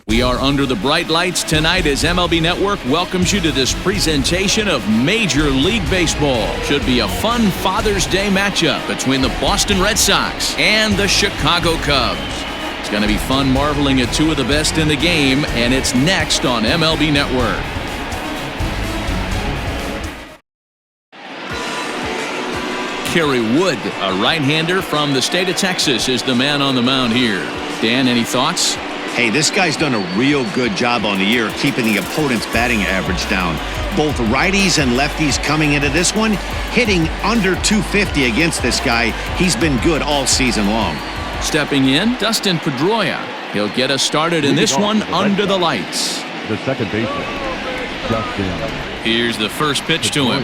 We are under the bright lights tonight as MLB Network welcomes you to this presentation of Major League Baseball. Should be a fun Father's Day matchup between the Boston Red Sox and the Chicago Cubs. It's going to be fun marveling at two of the best in the game, and it's next on MLB Network. KERRY Wood, a right-hander from the state of Texas, is the man on the mound here. Dan, any thoughts? Hey, this guy's done a real good job on the year keeping the opponent's batting average down. Both righties and lefties coming into this one, hitting under 250 against this guy. He's been good all season long. Stepping in, Dustin Pedroia. He'll get us started in this one under the lights. The second baseman, Dustin. Here's the first pitch to him.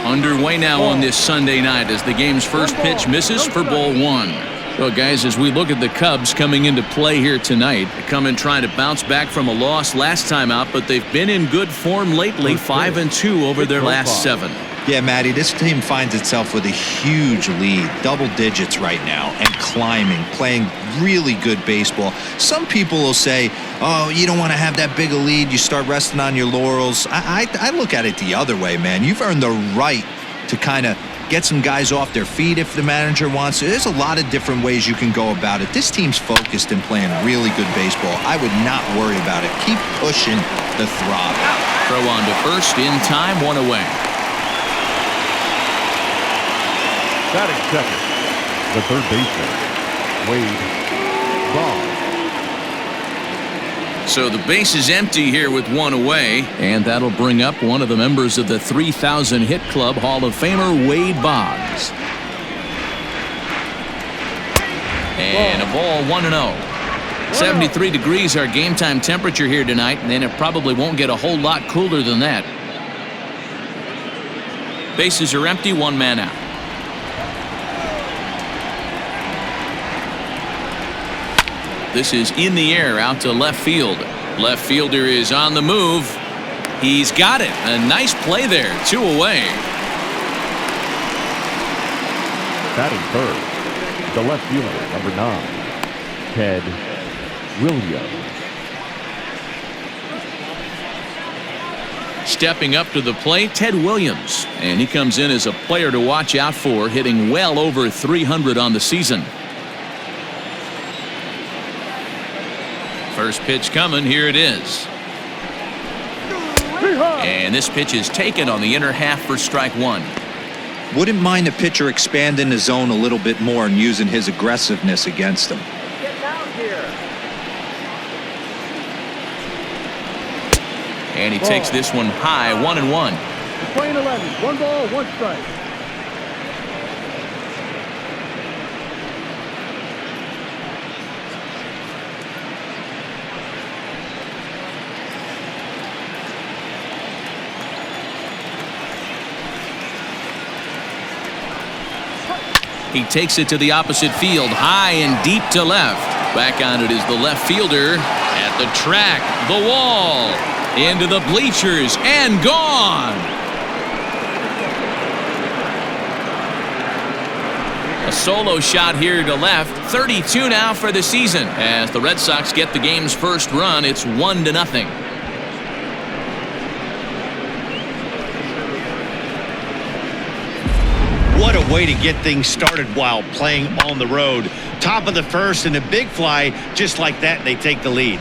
Underway now on this Sunday night as the game's first pitch misses for ball one. Well, guys, as we look at the Cubs coming into play here tonight, they come in trying to bounce back from a loss last time out, but they've been in good form lately, 5-2 over their last 7. Yeah, Matty, this team finds itself with a huge lead, double digits right now, and climbing, playing really good baseball. Some people will say, oh, you don't want to have that big a lead, you start resting on your laurels. I look at it the other way, man. You've earned the right to kind of get some guys off their feet if the manager wants to. There's a lot of different ways you can go about it. This team's focused and playing really good baseball. I would not worry about it. Keep pushing the throttle. Throw on to first in time, one away. Batting second, the third baseman, Wade Boggs. So the base is empty here with one away, and that'll bring up one of the members of the 3,000 hit club, Hall of Famer Wade Boggs. And a ball 1-0. 73 degrees our game time temperature here tonight, and it probably won't get a whole lot cooler than that. Bases are empty, one man out. This is in the air out to left field. Left fielder is on the move. He's got it. A nice play there. 2 away. Batting third, the left fielder, number 9, Ted Williams. Stepping up to the plate, Ted Williams. And he comes in as a player to watch out for, hitting well over 300 on the season. First pitch coming, here it is. And this pitch is taken on the inner half for strike one. Wouldn't mind the pitcher expanding the zone a little bit more and using his aggressiveness against him. Get down here. And he takes this one high, 1-1. Playing 11, 1 ball, 1 strike. He takes it to the opposite field, high and deep to left. Back on it is the left fielder at the track, the wall, into the bleachers, and gone. A solo shot here to left, 32 now for the season. As the Red Sox get the game's first run, it's 1-0. What a way to get things started while playing on the road. Top of the first and a big fly, just like that, they take the lead.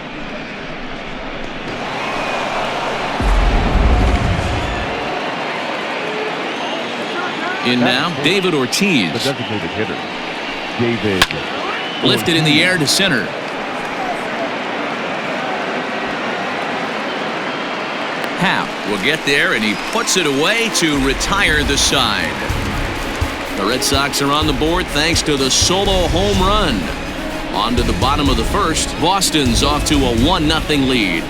In now, David Ortiz. The designated hitter, David. Lifted in the air to center. Happ will get there, and he puts it away to retire the side. The Red Sox are on the board thanks to the solo home run. On to the bottom of the first. Boston's off to a 1-0 lead.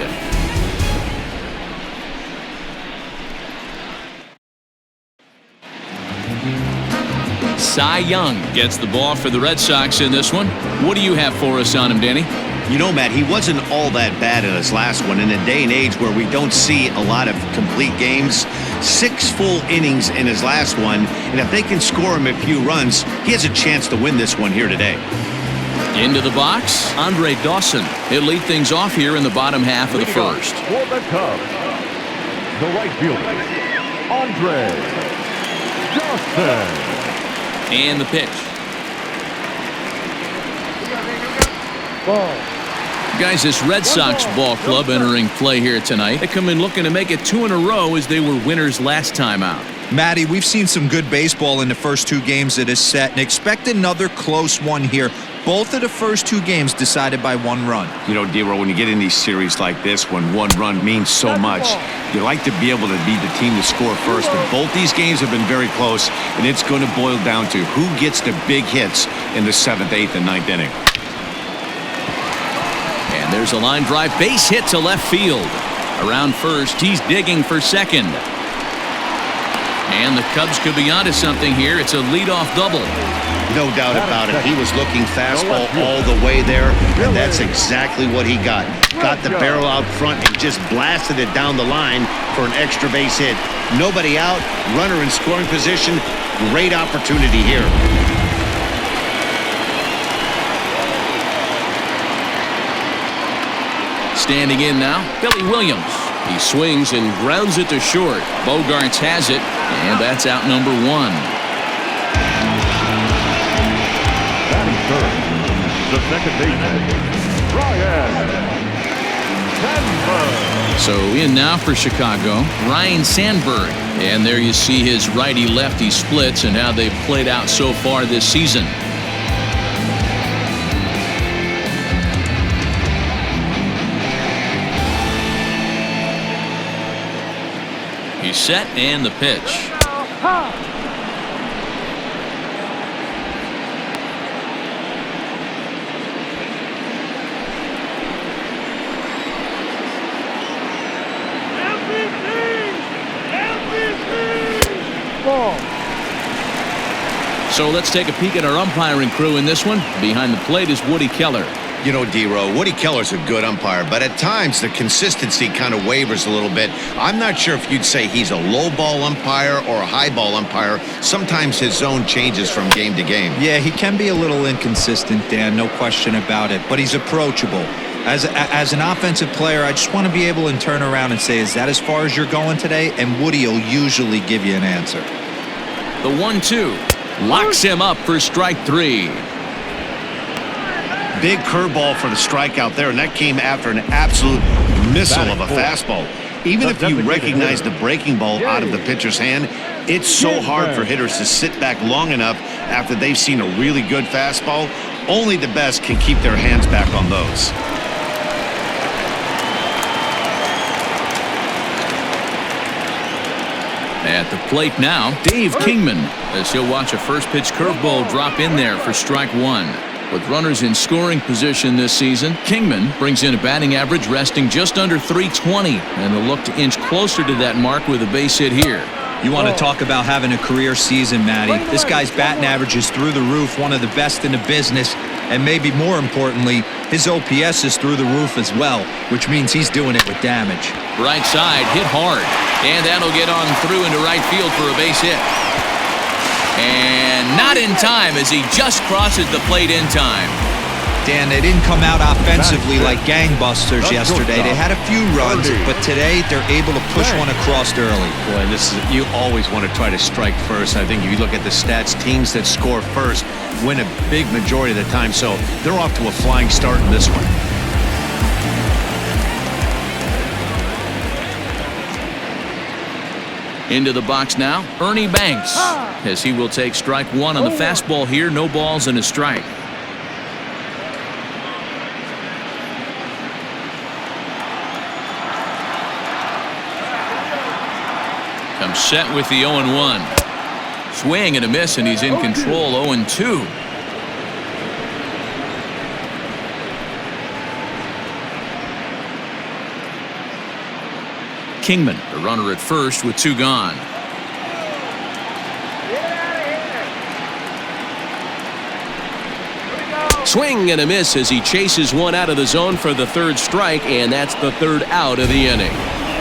Cy Young gets the ball for the Red Sox in this one. What do you have for us on him, Danny? You know, Matt, he wasn't all that bad in his last one. In a day and age where we don't see a lot of complete games, 6 full innings in his last one, and if they can score him a few runs, he has a chance to win this one here today. Into the box, Andre Dawson. He'll lead things off here in the bottom half of the first. For the Cubs, the right fielder, Andre Dawson. And the pitch. Ball. Guys, this Red Sox ball club entering play here tonight. They come in looking to make it 2 in a row as they were winners last time out. Matty, we've seen some good baseball in the first 2 games of this set and expect another close one here. Both of the first 2 games decided by 1 run. You know, D-Row, when you get in these series like this, when 1 run means so much, you like to be able to be the team to score first. But both these games have been very close, and it's going to boil down to who gets the big hits in the 7th, 8th, and 9th inning. And there's a line drive base hit to left field. Around first, he's digging for second. And the Cubs could be onto something here. It's a leadoff double. No doubt about it. He was looking fastball all the way there, and that's exactly what he got. Got the barrel out front and just blasted it down the line for an extra base hit. Nobody out, runner in scoring position. Great opportunity here. Standing in now, Billy Williams. He swings and grounds it to short. Bogarts has it, and that's out number 1. Batting third, the second baseman, Ryan Sandberg. So in now for Chicago, Ryan Sandberg. And there you see his righty-lefty splits and how they've played out so far this season. He's set and the pitch. Ball. So let's take a peek at our umpiring crew in this one. Behind the plate is Woody Keller. You know, D-Row, Woody Keller's a good umpire, but at times the consistency kind of wavers a little bit. I'm not sure if you'd say he's a low ball umpire or a high ball umpire. Sometimes his zone changes from game to game. Yeah, he can be a little inconsistent, Dan, no question about it, but he's approachable. As an offensive player, I just want to be able to turn around and say, is that as far as you're going today? And Woody will usually give you an answer. The 1-2 locks him up for strike 3. Big curveball for the strikeout there, and that came after an absolute missile of a fastball. Even if you recognize the breaking ball out of the pitcher's hand, it's so hard for hitters to sit back long enough after they've seen a really good fastball. Only the best can keep their hands back on those. At the plate now, Dave Kingman, as he'll watch a first pitch curveball drop in there for strike 1. With runners in scoring position this season, Kingman brings in a batting average resting just under .320, and they'll look to inch closer to that mark with a base hit here. You want to talk about having a career season, Matty. This guy's batting average is through the roof, one of the best in the business, and maybe more importantly, his OPS is through the roof as well, which means he's doing it with damage. Right side, hit hard, and that'll get on through into right field for a base hit. And not in time as he just crosses the plate in time. Dan, they didn't come out offensively like gangbusters yesterday. They had a few runs, but today they're able to push one across early. Boy, you always want to try to strike first. I think if you look at the stats, teams that score first win a big majority of the time, so they're off to a flying start in this one. Into the box now, Ernie Banks, as he will take strike 1 on the fastball here. No balls and a strike. Comes set with the 0-1. Swing and a miss, and he's in control. 0-2. Kingman, the runner at first with 2 gone. Swing and a miss as he chases one out of the zone for the 3rd strike, and that's the 3rd out of the inning.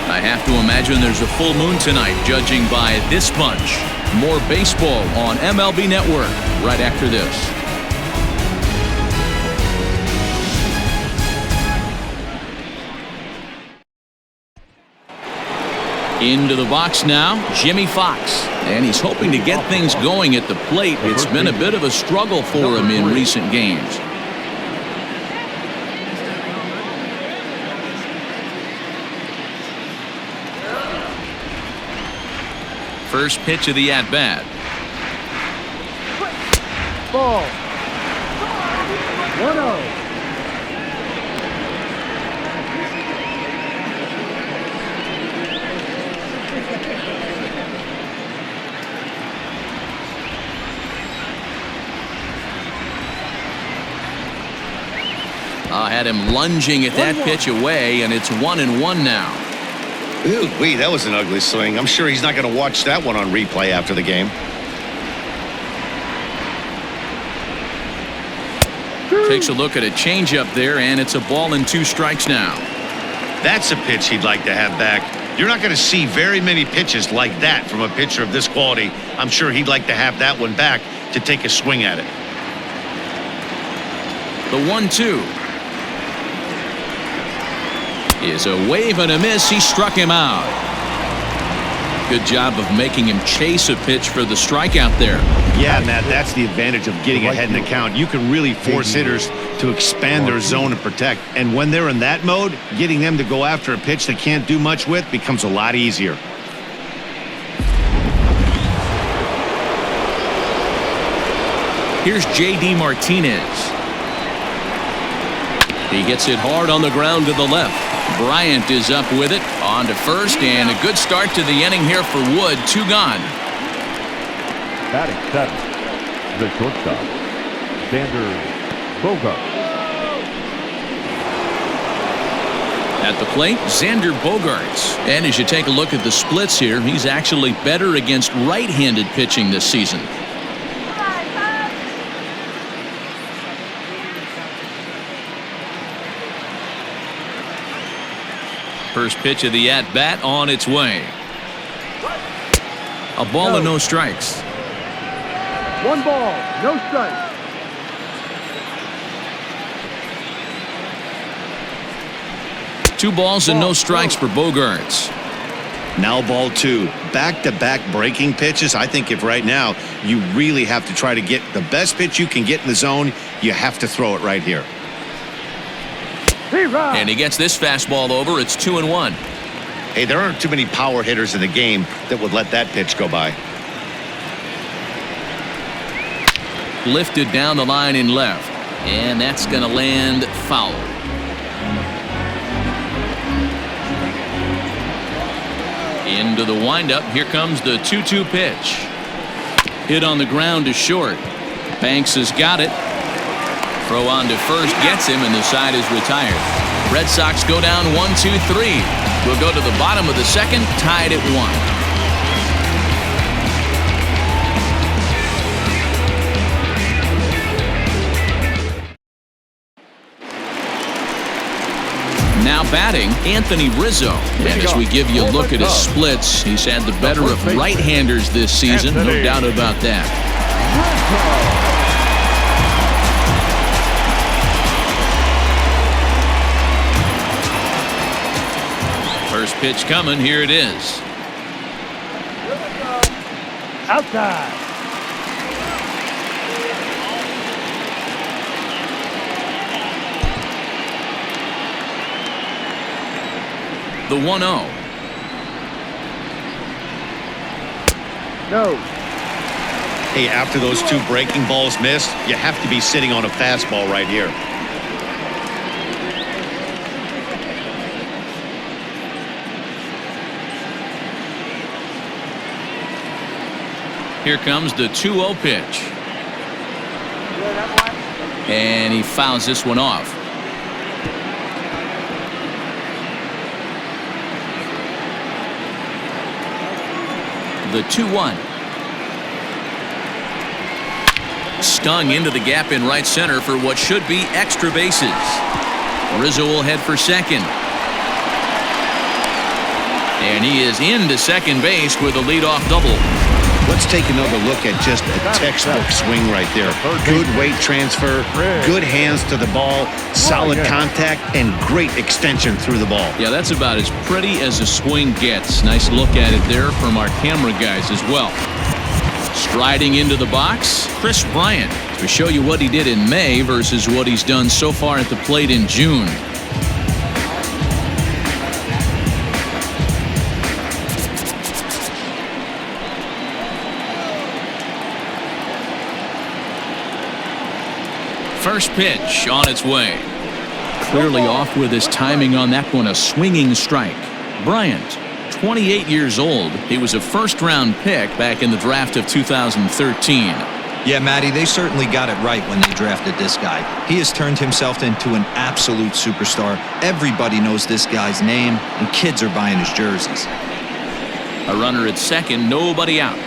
I have to imagine there's a full moon tonight, judging by this bunch. More baseball on MLB Network right after this. Into the box now, Jimmy Fox. And he's hoping to get things going at the plate. It's been a bit of a struggle for him in recent games. First pitch of the at-bat. Ball. 1-0. Had him lunging at that pitch away, and it's 1-1 now. Ooh, wee, that was an ugly swing. I'm sure he's not going to watch that one on replay after the game. Takes a look at a changeup there, and it's a ball and 2 strikes now. That's a pitch he'd like to have back. You're not going to see very many pitches like that from a pitcher of this quality. I'm sure he'd like to have that one back to take a swing at it. The 1-2 is a wave and a miss. He struck him out. Good job of making him chase a pitch for the strikeout there. Yeah, Matt, that's the advantage of getting ahead in the count. You can really force hitters to expand their zone and protect. And when they're in that mode, getting them to go after a pitch they can't do much with becomes a lot easier. Here's J.D. Martinez. He gets it hard on the ground to the left. Bryant is up with it on to first, and a good start to the inning here for Wood. 2 gone. Batting 7, the shortstop, Xander Bogaerts. At the plate, Xander Bogaerts. And as you take a look at the splits here, he's actually better against right-handed pitching this season. First pitch of the at-bat on its way. A ball and no strikes. 1 ball, no strikes. Two balls and no strikes for Bogaerts. Now ball 2. Back-to-back breaking pitches. I think if right now you really have to try to get the best pitch you can get in the zone, you have to throw it right here. And he gets this fastball over. It's 2-1. Hey, there aren't too many power hitters in the game that would let that pitch go by. Lifted down the line in left. And that's going to land foul. Into the windup. Here comes the 2-2 pitch. Hit on the ground to short. Banks has got it. Throw on to first gets him, and the side is retired. Red Sox go down 1-2-3. We'll go to the bottom of the second, tied at 1. Now batting, Anthony Rizzo. And as we give you a look at his splits, he's had the better of right-handers this season, no doubt about that. First pitch coming. Here it is. Outside. The 1-0. No. Hey, after those 2 breaking balls missed, you have to be sitting on a fastball right here. Here comes the 2-0 pitch. And he fouls this one off. The 2-1. Stung into the gap in right center for what should be extra bases. Rizzo will head for second. And he is into second base with a leadoff double. Let's take another look at just a textbook swing right there. Good weight transfer, good hands to the ball, solid contact, and great extension through the ball. Yeah, that's about as pretty as a swing gets. Nice look at it there from our camera guys as well. Striding into the box, Kris Bryant, to show you what he did in May versus what he's done so far at the plate in June. First pitch on its way. Clearly off with his timing on that one, a swinging strike. Bryant, 28 years old. He was a first-round pick back in the draft of 2013. Yeah, Matty, they certainly got it right when they drafted this guy. He has turned himself into an absolute superstar. Everybody knows this guy's name, and kids are buying his jerseys. A runner at second, nobody out.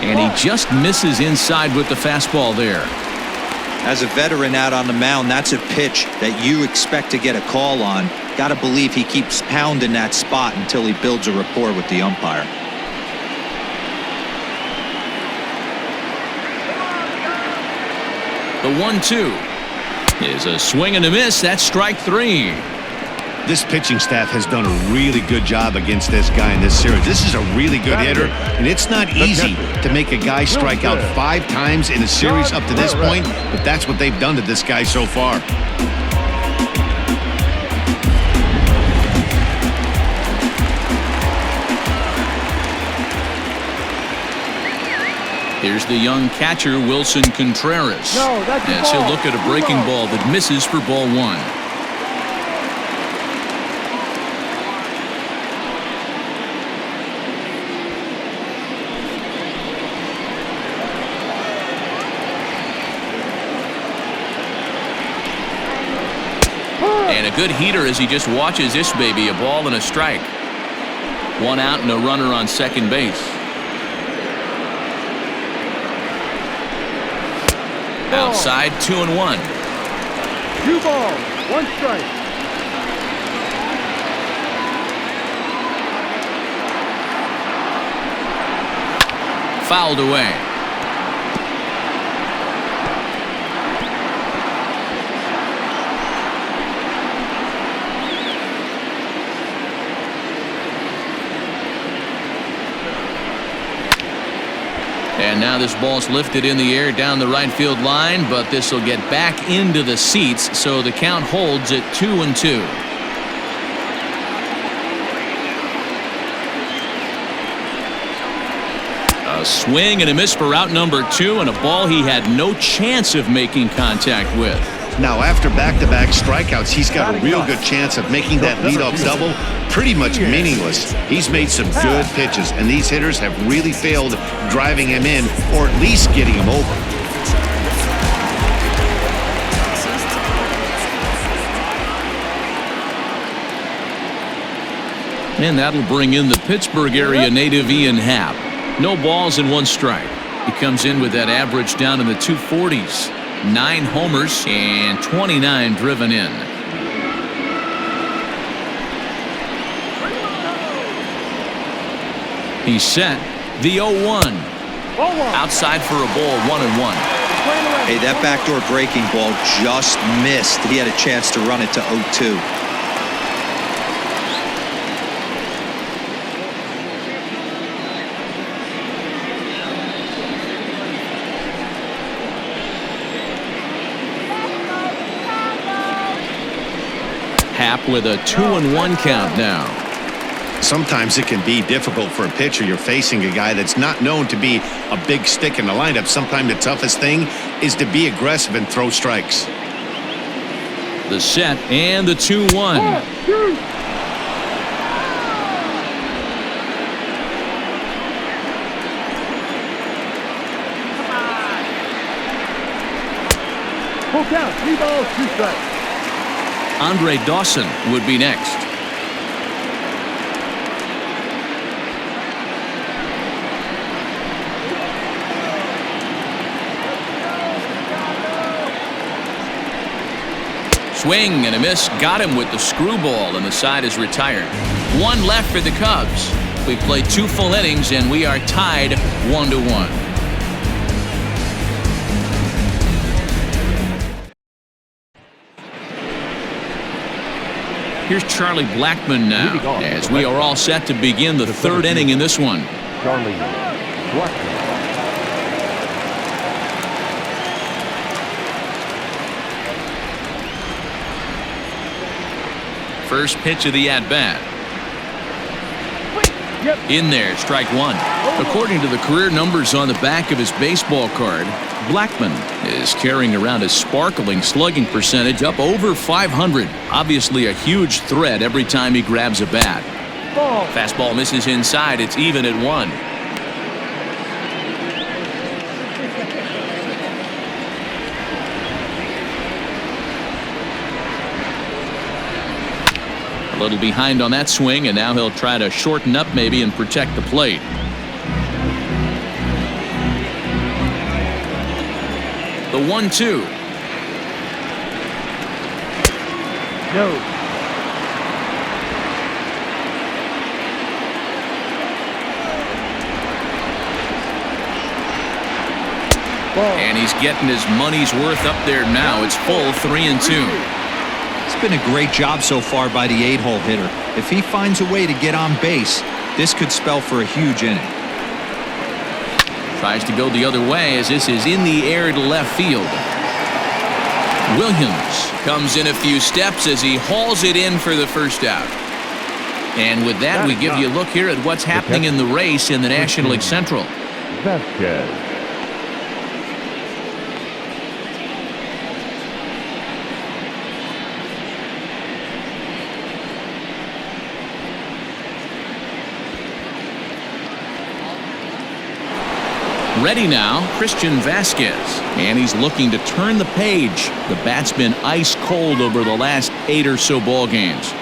And he just misses inside with the fastball there. As a veteran out on the mound, that's a pitch that you expect to get a call on. Got to believe he keeps pounding that spot until he builds a rapport with the umpire. The 1-2 is a swing and a miss. That's strike three. This pitching staff has done a really good job against this guy in this series. This is a really good hitter, and it's not easy to make a guy strike out 5 times in a series up to this point, but that's what they've done to this guy so far. Here's the young catcher, Wilson Contreras. As he'll look at a breaking ball that misses for ball 1. And a good heater as he just watches this baby, a ball and a strike. 1 out and a runner on second base. Outside, 2-1. 2 balls, 1 strike. Fouled away. And now this ball's lifted in the air down the right field line, but this will get back into the seats, so the count holds at 2-2. A swing and a miss for out number 2, and a ball he had no chance of making contact with. Now, after back-to-back strikeouts, he's got a real good chance of making that leadoff double pretty much meaningless. He's made some good pitches, and these hitters have really failed driving him in or at least getting him over. And that'll bring in the Pittsburgh area native Ian Happ. No balls and 1 strike. He comes in with that average down in the 240s. 9 homers and 29 driven in. He's set. The 0-1. Outside for a ball, 1-1. Hey, that backdoor breaking ball just missed. He had a chance to run it to 0-2. Happ with a 2-1 count now. Sometimes it can be difficult for a pitcher. You're facing a guy that's not known to be a big stick in the lineup. Sometimes the toughest thing is to be aggressive and throw strikes. The set and the 2-1. Full count, 3 balls, 2 strikes. Andre Dawson would be next. Swing and a miss. Got him with the screwball, and the side is retired. One left for the Cubs. We played 2 full innings and we are tied 1-1. Here's Charlie Blackmon now, as we are all set to begin the 3rd inning in this one. Charlie Blackmon. First pitch of the at-bat. In there, strike 1. According to the career numbers on the back of his baseball card, Blackmon is carrying around a sparkling slugging percentage up over 500. Obviously a huge threat every time he grabs a bat. Fastball misses inside. It's even at 1. A little behind on that swing, and now he'll try to shorten up maybe and protect the plate. The 1-2. No. And he's getting his money's worth up there now. It's full 3-2. It's been a great job so far by the 8-hole hitter. If he finds a way to get on base, this could spell for a huge inning. Tries to go the other way as this is in the air to left field. Williams comes in a few steps as he hauls it in for the first out. And with that, we give you a look here at what's happening in the race in the National League Central. Vasquez. Ready now, Christian Vasquez, and he's looking to turn the page. The bat's been ice cold over the last 8 or so ball games.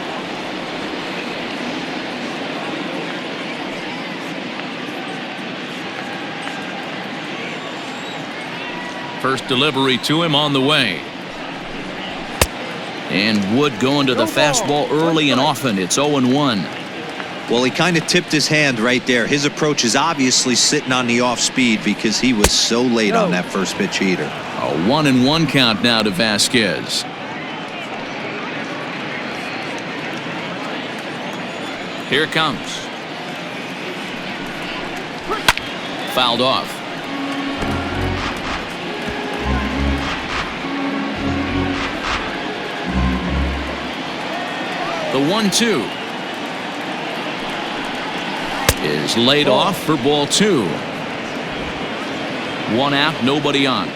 First delivery to him on the way. And Wood going to the fastball early and often. It's 0-1. Well, he kind of tipped his hand right there. His approach is obviously sitting on the off speed because he was so late on that first pitch heater. A 1-1 count now to Vasquez. Here it comes. Fouled off. The 1-2. Is laid off for ball 2. 1 out, nobody on.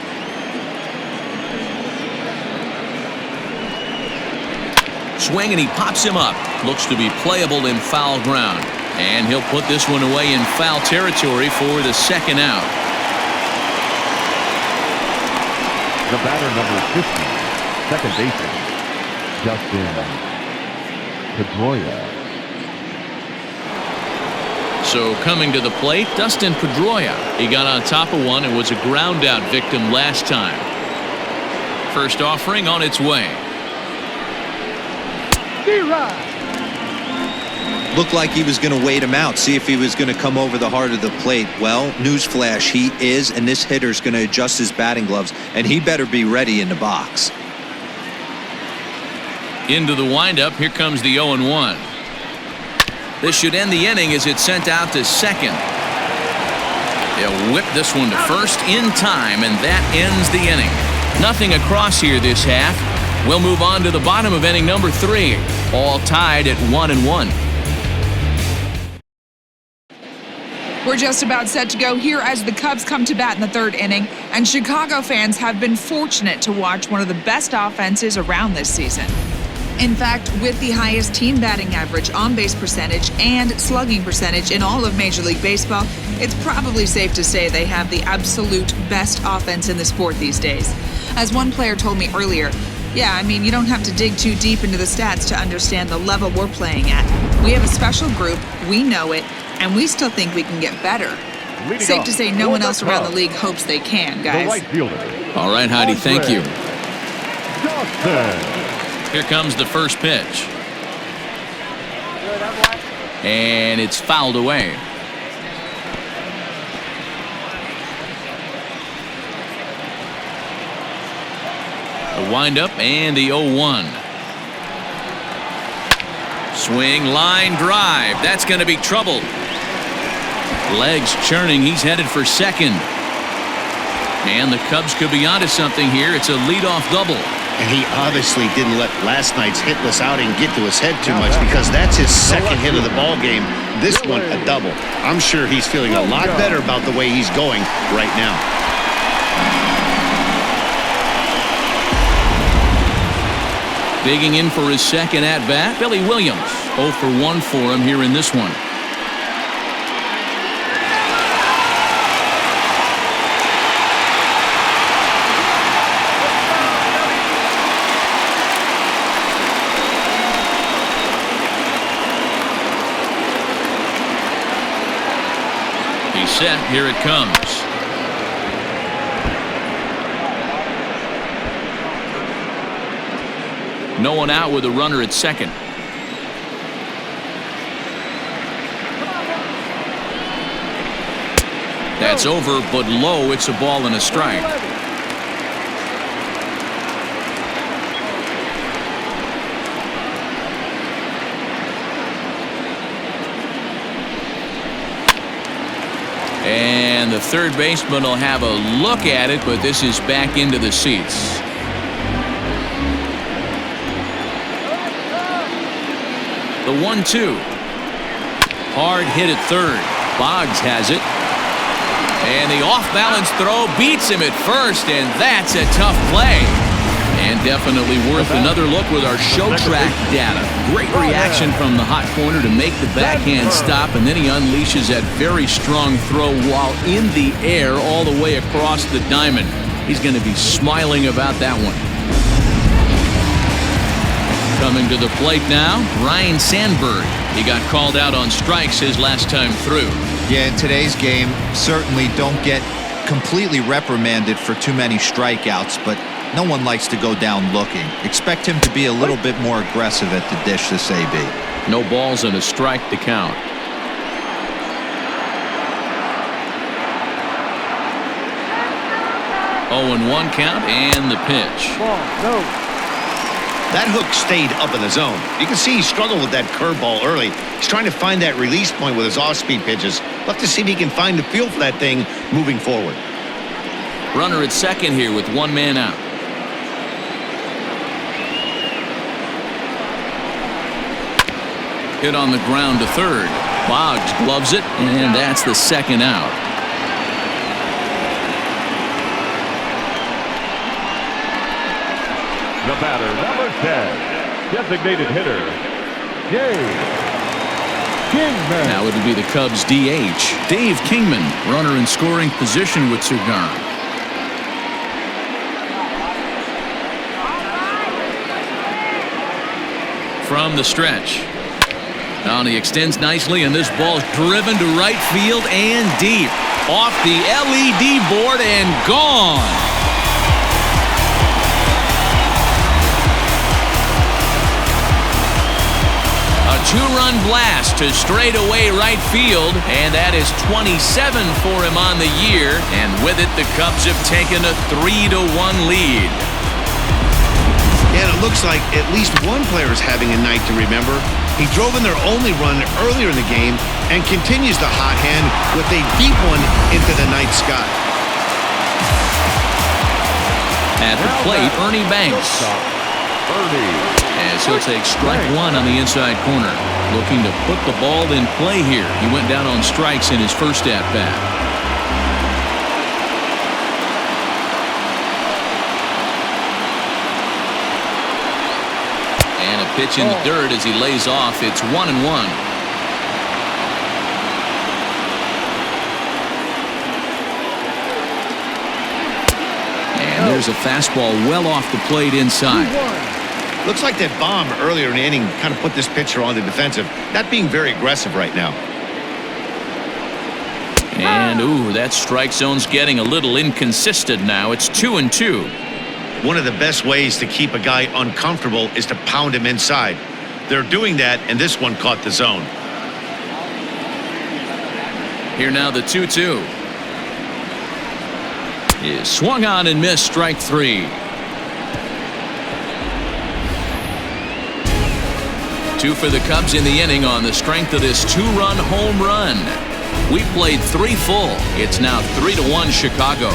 Swing and he pops him up. Looks to be playable in foul ground. And he'll put this one away in foul territory for the 2nd out. The batter number 50, second baseman, Dustin Pedroia. So coming to the plate, Dustin Pedroia. He got on top of one and was a ground out victim last time. First offering on its way. Looked like he was going to wait him out, see if he was going to come over the heart of the plate. Well, newsflash, he is, and this hitter's going to adjust his batting gloves, and he better be ready in the box. Into the windup, here comes the 0-1. This should end the inning as it's sent out to second. They'll whip this one to first in time, and that ends the inning. Nothing across here this half. We'll move on to the bottom of inning number 3. All tied at 1-1. We're just about set to go here as the Cubs come to bat in the 3rd inning, and Chicago fans have been fortunate to watch one of the best offenses around this season. In fact, with the highest team batting average, on-base percentage, and slugging percentage in all of Major League Baseball, it's probably safe to say they have the absolute best offense in the sport these days. As one player told me earlier, yeah, I mean, you don't have to dig too deep into the stats to understand the level we're playing at. We have a special group, we know it, and we still think we can get better. Safe to say no one else around the league hopes they can, guys. The right fielder. All right, Heidi, thank you. Johnson. Here comes the first pitch. And it's fouled away. The windup and the 0-1. Swing, line drive. That's going to be trouble. Legs churning. He's headed for second. And the Cubs could be onto something here. It's a leadoff double. And he obviously didn't let last night's hitless outing get to his head too much, because that's his second hit of the ball game. This one a double. I'm sure he's feeling a lot better about the way he's going right now. Digging in for his second at-bat, Billy Williams. 0 for 1 for him here in this one. He's set. Here it comes. No one out with a runner at second. That's over, but low. It's a ball and a strike. And the third baseman will have a look at it, but this is back into the seats. The 1-2. Hard hit at third. Boggs has it. And the off-balance throw beats him at first, and that's a tough play. And definitely worth another look with our show track data. Great reaction from the hot corner to make the backhand stop, and then he unleashes that very strong throw while in the air all the way across the diamond. He's going to be smiling about that one. Coming to the plate now, Ryan Sandberg. He got called out on strikes his last time through. Yeah, in today's game, certainly don't get completely reprimanded for too many strikeouts, but no one likes to go down looking. Expect him to be a little bit more aggressive at the dish this AB. No balls and a strike to count. Oh, and 1 count and the pitch. Ball, no. That hook stayed up in the zone. You can see he struggled with that curveball early. He's trying to find that release point with his off-speed pitches. We'll have to see if he can find the feel for that thing moving forward. Runner at second here with 1 man out. Hit on the ground to third. Boggs gloves it, and that's the second out. The batter, number 10, designated hitter, Kingman. Now it'll be the Cubs DH, Dave Kingman, runner in scoring position with Cigar. From the stretch. Now he extends nicely, and this ball's driven to right field and deep. Off the LED board and gone. A 2-run blast to straightaway right field, and that is 27 for him on the year. And with it, the Cubs have taken a 3-1 lead. And it looks like at least one player is having a night to remember. He drove in their only run earlier in the game and continues the hot hand with a deep one into the night sky. At the plate, Ernie Banks. As he'll take strike 1 on the inside corner. Looking to put the ball in play here. He went down on strikes in his first at-bat. And a pitch in the dirt as he lays off. It's 1-1. And there's a fastball well off the plate inside. Looks like that bomb earlier in the inning kind of put this pitcher on the defensive, not being very aggressive right now. And, ooh, that strike zone's getting a little inconsistent now. It's 2-2. One of the best ways to keep a guy uncomfortable is to pound him inside. They're doing that, and this one caught the zone. Here now the 2-2. Is swung on and missed, strike 3. 2 for the Cubs in the inning on the strength of this 2-run home run. We played 3 full. It's now 3-1 Chicago.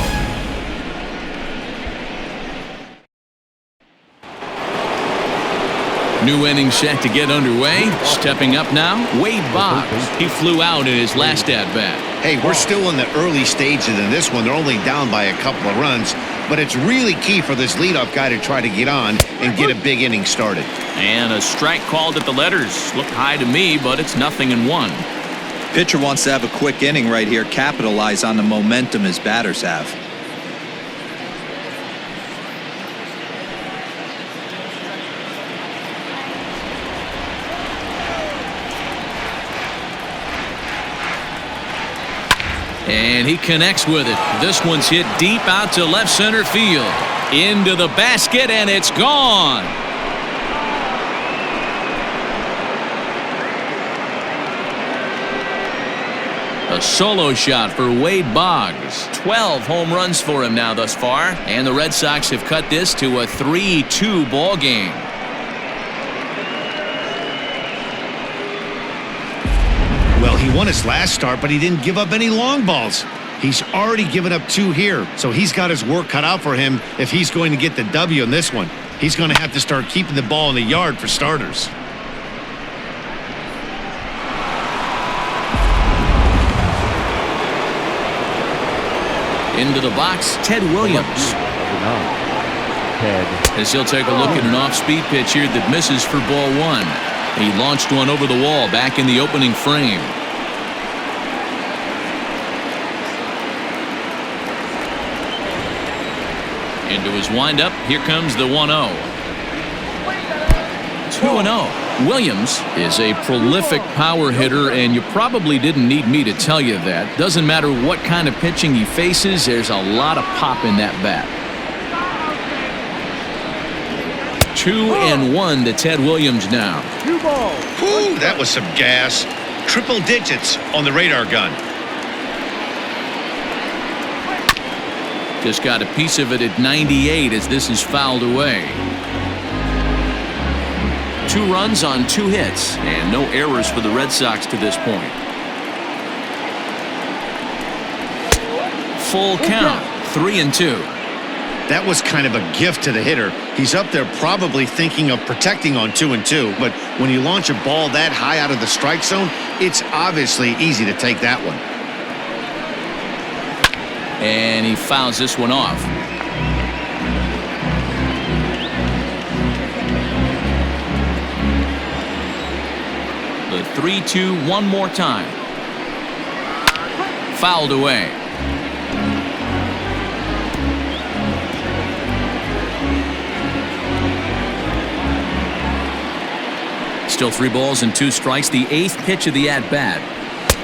New inning set to get underway. Stepping up now, Wade Boggs. He flew out in his last at-bat. Hey, we're still in the early stages in this one. They're only down by a couple of runs, but it's really key for this leadoff guy to try to get on and get a big inning started. And a strike called at the letters. Looked high to me, but it's 0-1. Pitcher wants to have a quick inning right here, capitalize on the momentum his batters have. And he connects with it. This one's hit deep out to left center field. Into the basket, and it's gone. A solo shot for Wade Boggs. 12 home runs for him now thus far. And the Red Sox have cut this to a 3-2 ball game. Well, he won his last start, but he didn't give up any long balls. He's already given up 2 here, so he's got his work cut out for him if he's going to get the W in this one. He's going to have to start keeping the ball in the yard for starters. Into the box, Ted Williams. As he'll take a look at an off-speed pitch here that misses for ball 1. He launched one over the wall back in the opening frame. Into his windup, here comes the 1-0. 2-0. Williams is a prolific power hitter, and you probably didn't need me to tell you that. Doesn't matter what kind of pitching he faces, there's a lot of pop in that bat. 2-1 to Ted Williams now. 2 balls. Whew, that was some gas. Triple digits on the radar gun. Just got a piece of it at 98 as this is fouled away. 2 runs on 2 hits and no errors for the Red Sox to this point. Full count, 3-2. That was kind of a gift to the hitter. He's up there probably thinking of protecting on 2-2, but when you launch a ball that high out of the strike zone, it's obviously easy to take that one. And he fouls this one off. The 3-2 one more time. Fouled away. Still 3 balls and 2 strikes. The 8th pitch of the at-bat.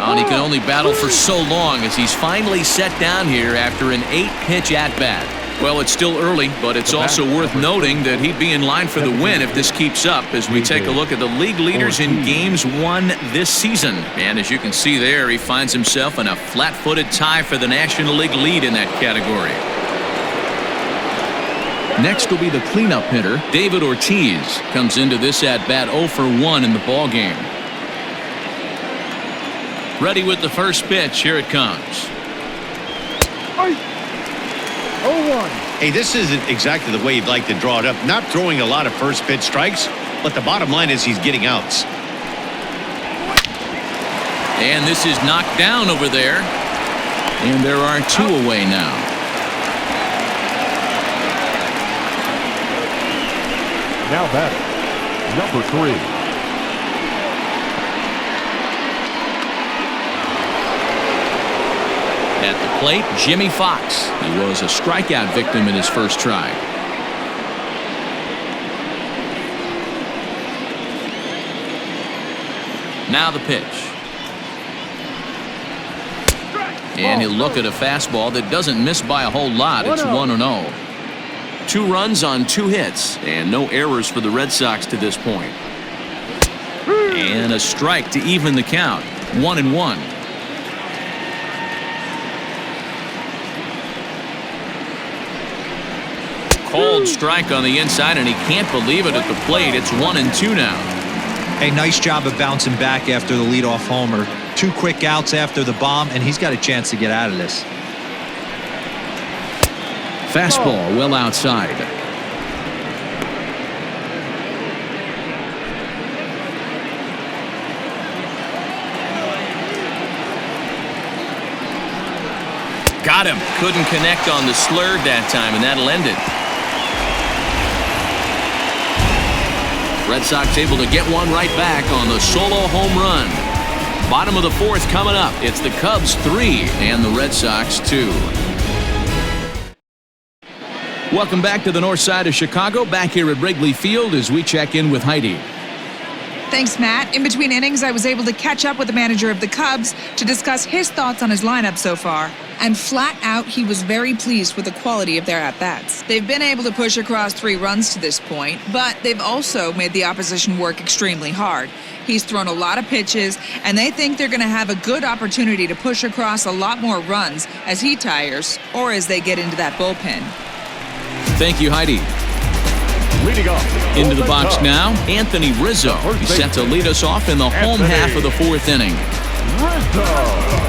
And he can only battle for so long as he's finally set down here after an 8-pitch at-bat. Well, it's still early, but it's also worth noting that he'd be in line for the win if this keeps up as we take a look at the league leaders in games won this season. And as you can see there, he finds himself in a flat-footed tie for the National League lead in that category. Next will be the cleanup hitter, David Ortiz. Comes into this at-bat 0 for 1 in the ballgame. Ready with the first pitch. Here it comes. 0-1. Hey, this isn't exactly the way you'd like to draw it up. Not throwing a lot of first pitch strikes, but the bottom line is he's getting outs. And this is knocked down over there. And there are 2 away now. Now batting, number 3. At the plate, Jimmy Fox. He was a strikeout victim in his first try. Now the pitch. And he'll look at a fastball that doesn't miss by a whole lot. It's 1-0. 2 runs on 2 hits and no errors for the Red Sox to this point. And a strike to even the count. 1-1. Cold strike on the inside, and he can't believe it at the plate. It's 1-2 now. Hey, nice job of bouncing back after the leadoff homer. 2 quick outs after the bomb, and he's got a chance to get out of this. Fastball well outside. Got him. Couldn't connect on the slurve that time, and that'll end it. Red Sox able to get one right back on the solo home run. Bottom of the 4th coming up. It's the Cubs 3 and the Red Sox 2. Welcome back to the north side of Chicago. Back here at Wrigley Field as we check in with Heidi. Thanks, Matt. In between innings, I was able to catch up with the manager of the Cubs to discuss his thoughts on his lineup so far. And flat out, he was very pleased with the quality of their at-bats. They've been able to push across 3 runs to this point, but they've also made the opposition work extremely hard. He's thrown a lot of pitches, and they think they're going to have a good opportunity to push across a lot more runs as he tires or as they get into that bullpen. Thank you, Heidi. Leading off. Into the box now, Anthony Rizzo. He's set to lead us off in the home half of the 4th inning. Rizzo.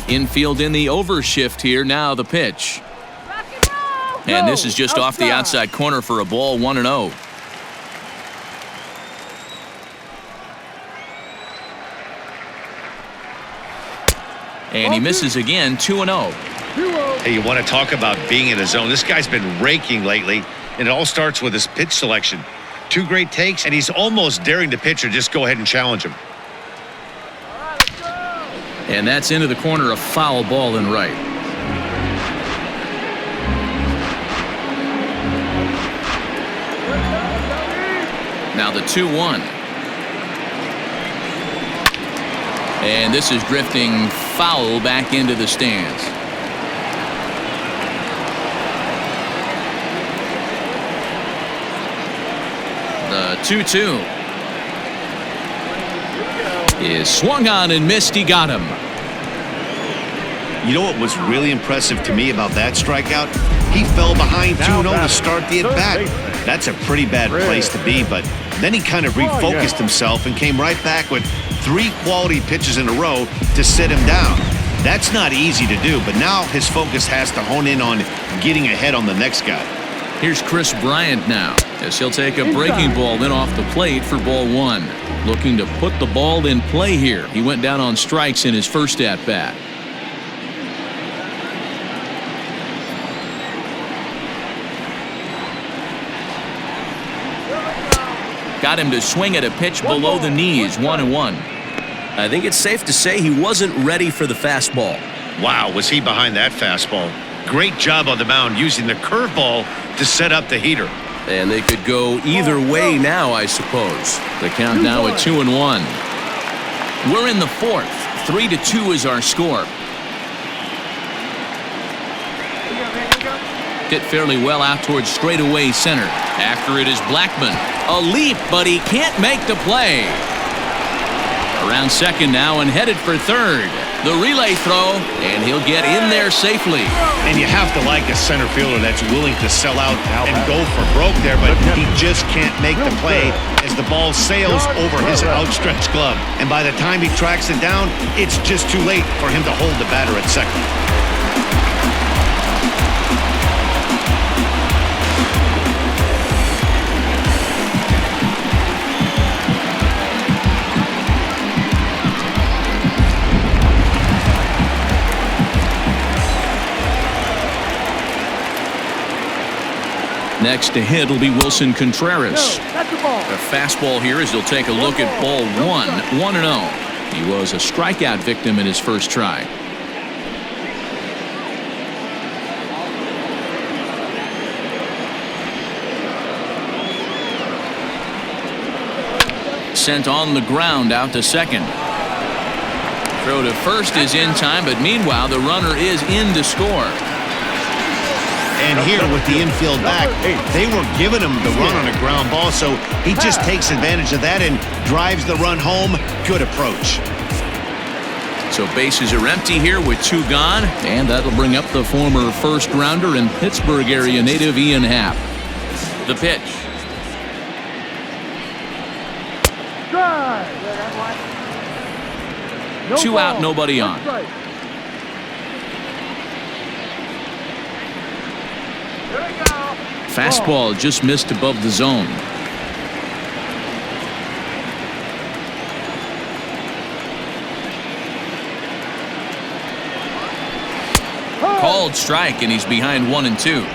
Infield in the overshift here. Now the pitch. And this is just off the outside corner for a ball. 1-0. And he misses again. 2-0. Hey, you want to talk about being in the zone? This guy's been raking lately, and it all starts with his pitch selection. 2 great takes, and he's almost daring the pitcher just go ahead and challenge him. And that's into the corner, a foul ball in right. Now the 2-1. And this is drifting foul back into the stands. The 2-2 is swung on and missed. He got him. You know what was really impressive to me about that strikeout? He fell behind 2-0 to start the at-bat. That's a pretty bad place to be, but then he kind of refocused himself and came right back with 3 quality pitches in a row to sit him down. That's not easy to do, but now his focus has to hone in on getting ahead on the next guy. Here's Chris Bryant now, as he'll take a breaking ball in off the plate for ball 1. Looking to put the ball in play here. He went down on strikes in his first at-bat. Got him to swing at a pitch below the knees. 1-1. I think it's safe to say he wasn't ready for the fastball. Wow, was he behind that fastball. Great job on the mound using the curveball to set up the heater. And they could go either way now, I suppose. The count now at 2-1. We're in the 4th. 3-2 is our score. Hit fairly well out towards straightaway center. After it is Blackman. A leap, but he can't make the play. Around second now and headed for third. The relay throw, and he'll get in there safely. And you have to like a center fielder that's willing to sell out and go for broke there, but he just can't make the play as the ball sails over his outstretched glove. And by the time he tracks it down, it's just too late for him to hold the batter at second. Next to hit will be Wilson Contreras. A fastball here as he'll take a look at ball 1. 1-0. He was a strikeout victim in his first try. sent on the ground out to second. Throw to first is in time, but meanwhile the runner is in to score. And here with the infield back, they were giving him the run on a ground ball, so he just takes advantage of that and drives the run home. Good approach. So bases are empty here with 2 gone, and that'll bring up the former first-rounder and Pittsburgh area native Ian Happ. The pitch. Drive. 2 out, nobody on. Fastball just missed above the zone. Called strike, and he's behind 1-2.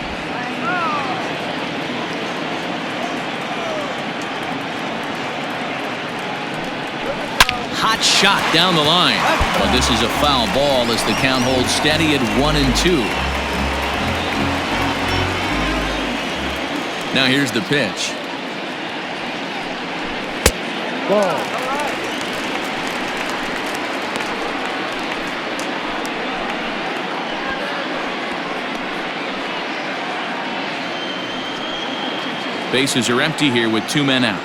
Hot shot down the line. But this is a foul ball as the count holds steady at 1-2. Now here's the pitch. Ball. Bases are empty here with 2 men out.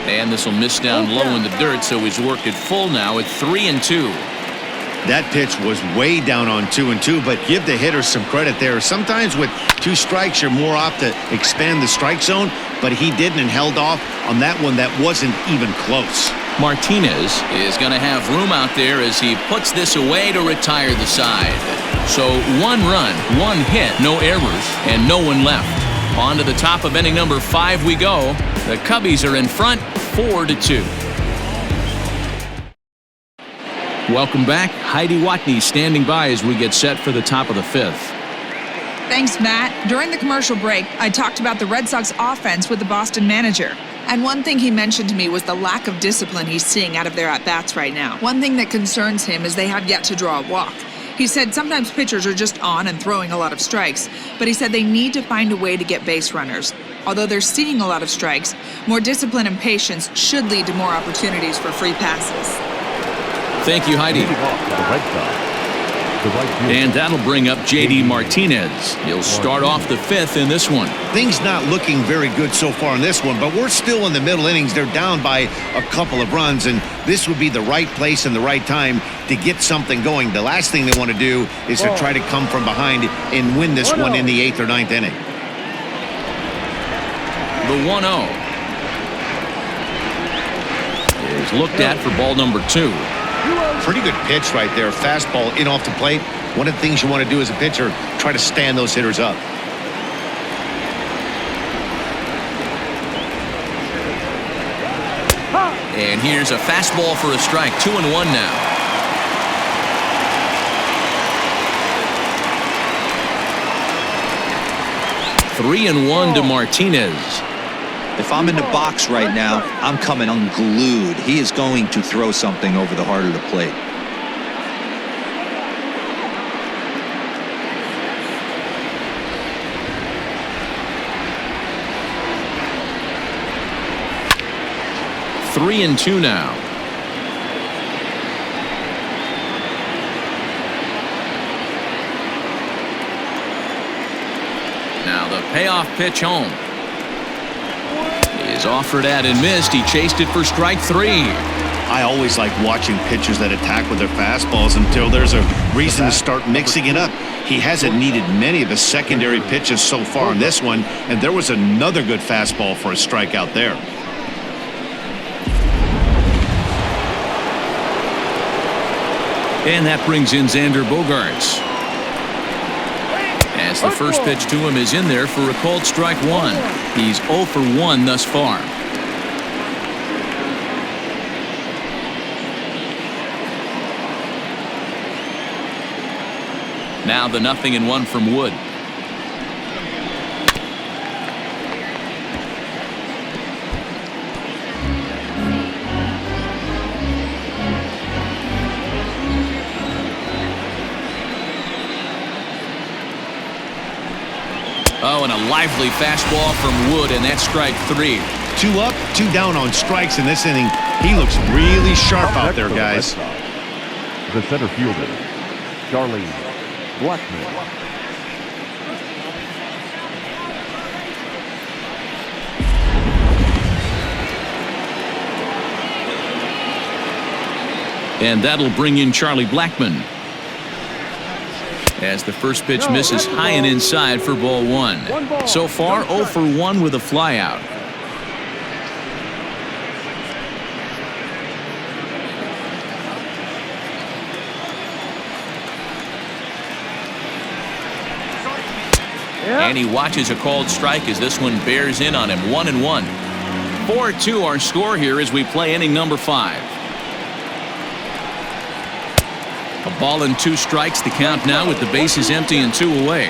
And this will miss down low in the dirt, so he's worked it full now at 3-2. That pitch was way down on 2-2, but give the hitter some credit there. Sometimes with 2 strikes, you're more apt to expand the strike zone, but he didn't and held off on that one that wasn't even close. Martinez is going to have room out there as he puts this away to retire the side. So 1 run, 1 hit, no errors, and no one left. On to the top of inning number 5 we go. The Cubbies are in front, 4-2. Welcome back. Heidi Watney standing by as we get set for the top of the 5th. Thanks, Matt. During the commercial break, I talked about the Red Sox offense with the Boston manager. And one thing he mentioned to me was the lack of discipline he's seeing out of their at-bats right now. One thing that concerns him is they have yet to draw a walk. He said sometimes pitchers are just on and throwing a lot of strikes, but he said they need to find a way to get base runners. Although they're seeing a lot of strikes, more discipline and patience should lead to more opportunities for free passes. Thank you, Heidi. And that'll bring up J.D. Martinez. He'll start off the 5th in this one. Things not looking very good so far in this one, but we're still in the middle innings. They're down by a couple of runs, and this would be the right place and the right time to get something going. The last thing they want to do is to try to come from behind and win this one in the 8th or 9th inning. The 1-0 is looked at for ball number 2. Pretty good pitch right there. Fastball in off the plate. One of the things you want to do as a pitcher, try to stand those hitters up. And here's a fastball for a strike. 2-1 now. Three and one to Martinez. If I'm in the box right now, I'm coming unglued. He is going to throw something over the heart of the plate. Three and two now. Now the payoff pitch home is offered at and missed. He chased it for strike 3. I always like watching pitchers that attack with their fastballs until there's a reason to start mixing it up. He hasn't needed many of his secondary pitches so far in this one, and there was another good fastball for a strikeout there. And that brings in Xander Bogaerts. As the first pitch to him is in there for a called strike 1. He's 0 for 1 thus far. Now the 0-1 from Wood. now, and a lively fastball from Wood, and that's strike 3. 2 up, 2 down on strikes in this inning. He looks really sharp out there, guys. The center fielder, Charlie Blackmon. And that'll bring in Charlie Blackmon. As the first pitch misses high and inside for ball 1. So far, 0 for 1 with a flyout. And he watches a called strike as this one bears in on him. 1-1. 4-2 our score here as we play inning number 5. A ball and 2 strikes, the count now with the bases empty and 2 away.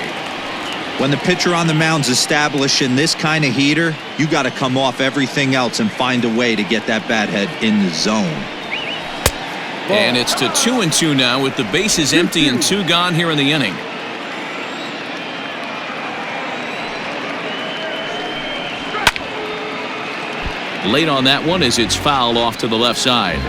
When the pitcher on the mound's establishing this kind of heater, you got to come off everything else and find a way to get that bat head in the zone. And it's to 2-2 now with the bases empty and 2 gone here in the inning. Late on that one as it's fouled off to the left side.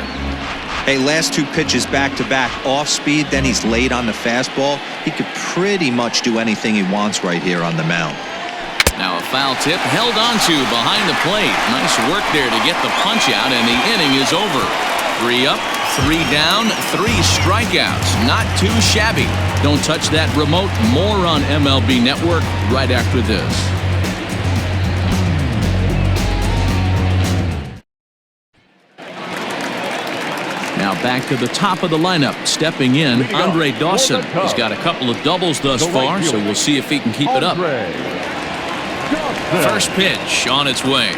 Hey, last 2 pitches back-to-back off speed, then he's late on the fastball. He could pretty much do anything he wants right here on the mound. Now a foul tip held onto behind the plate. Nice work there to get the punch out, and the inning is over. 3 up, 3 down, 3 strikeouts. Not too shabby. Don't touch that remote. More on MLB Network right after this. Now back to the top of the lineup. Stepping in, Andre Dawson. He's got a couple of doubles thus far, so we'll see if he can keep it up. First pitch on its way.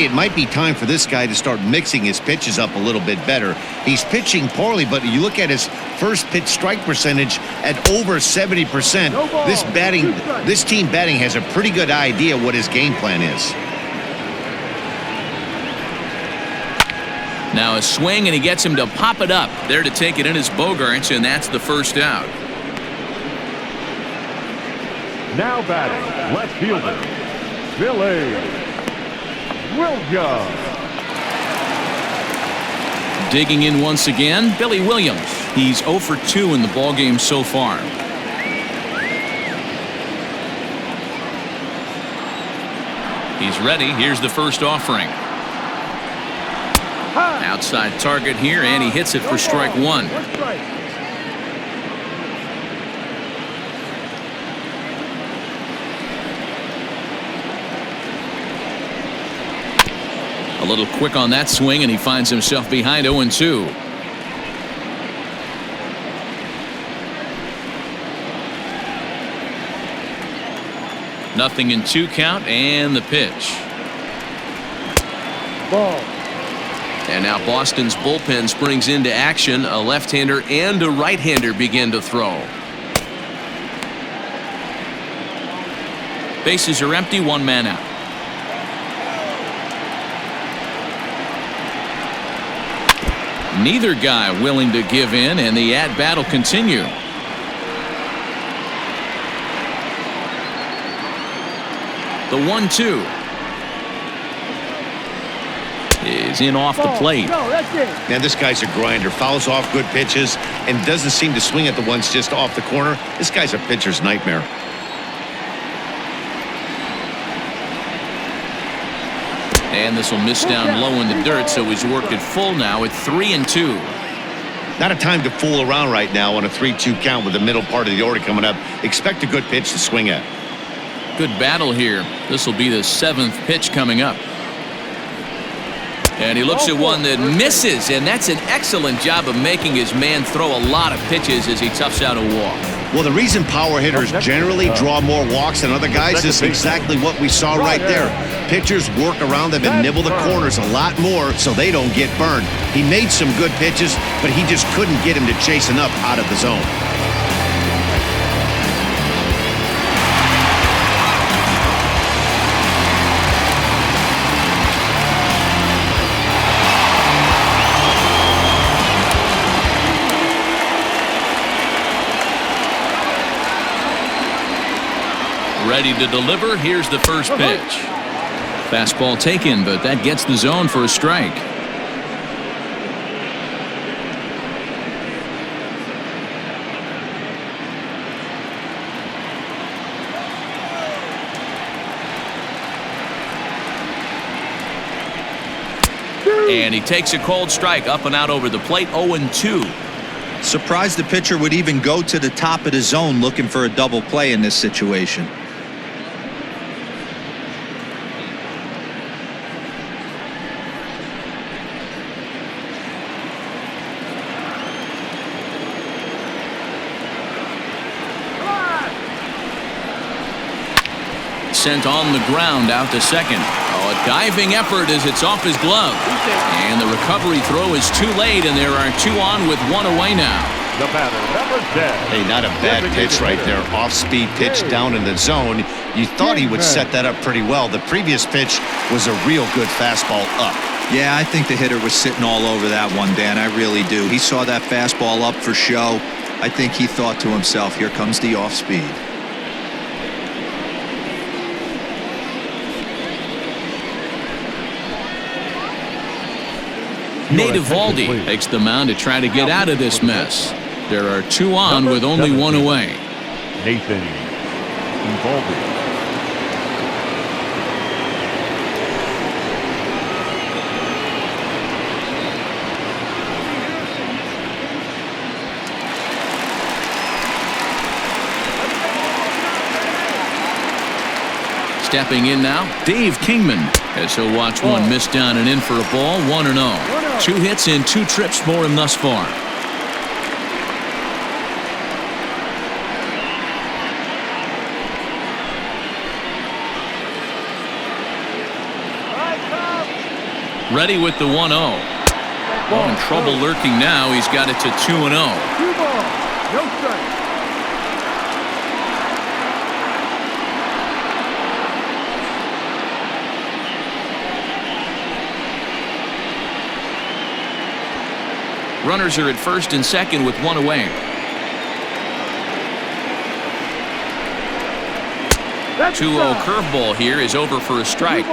It might be time for this guy to start mixing his pitches up a little bit better. He's pitching poorly, but you look at his first pitch strike percentage at over 70%. This team batting has a pretty good idea what his game plan is. Now a swing, and he gets him to pop it up. There to take it in is Bogaerts, and that's the first out. Now batting, left fielder, Billy Williams. Digging in once again, Billy Williams. He's 0 for 2 in the ballgame so far. He's ready. Here's the first offering. Outside target here, and he hits it for strike 1. A little quick on that swing, and he finds himself behind 0-2. Nothing in 2 count, and the pitch. Ball. And now Boston's bullpen springs into action. A left-hander and a right-hander begin to throw. Bases are empty, 1 man out. Neither guy willing to give in, and the at-bat will continue. The 1-2 is in off the plate. Man, this guy's a grinder. Fouls off good pitches and doesn't seem to swing at the ones just off the corner. This guy's a pitcher's nightmare. And this will miss down low in the dirt, so he's worked it full now at 3-2. Not a time to fool around right now on a 3-2 count with the middle part of the order coming up. Expect a good pitch to swing at. Good battle here. This will be the 7th pitch coming up. And he looks at one that misses, and that's an excellent job of making his man throw a lot of pitches as he toughs out a walk. Well, the reason power hitters generally draw more walks than other guys is exactly what we saw right there. Pitchers work around them and nibble the corners a lot more so they don't get burned. He made some good pitches, but he just couldn't get him to chase enough out of the zone. Ready to deliver. Here's the first pitch. Fastball taken, but that gets the zone for a strike. And he takes a cold strike up and out over the plate, 0-2. Surprised the pitcher would even go to the top of the zone looking for a double play in this situation. Sent on the ground out to second. Oh, a diving effort as it's off his glove. And the recovery throw is too late, and there are 2 on with 1 away now. The batter, number 10. Hey, not a bad pitch right there. Off-speed pitch down in the zone. You thought he would set that up pretty well. The previous pitch was a real good fastball up. Yeah, I think the hitter was sitting all over that one, Dan. I really do. He saw that fastball up for show. I think he thought to himself, here comes the off-speed. Nate Eovaldi takes the mound to try to get out of this mess. There are 2 on with only 1 away. Nathan Eovaldi. Stepping in now, Dave Kingman, as he'll watch one miss down and in for a ball, 1-0. 2 hits in 2 trips for him thus far. Ready with the 1-0. Oh, in trouble lurking now. He's got it to 2-0. 2 balls, no strike. Runners are at first and second with 1 away. 2-0 curveball here is over for a strike.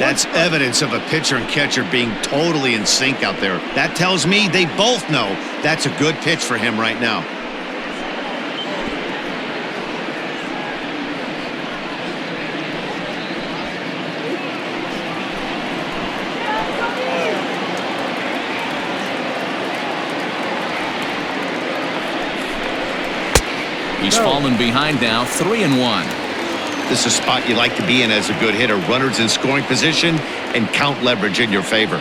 That's evidence of a pitcher and catcher being totally in sync out there. That tells me they both know that's a good pitch for him right now. He's fallen behind now, 3-1. This is a spot you like to be in as a good hitter. Runners in scoring position and count leverage in your favor.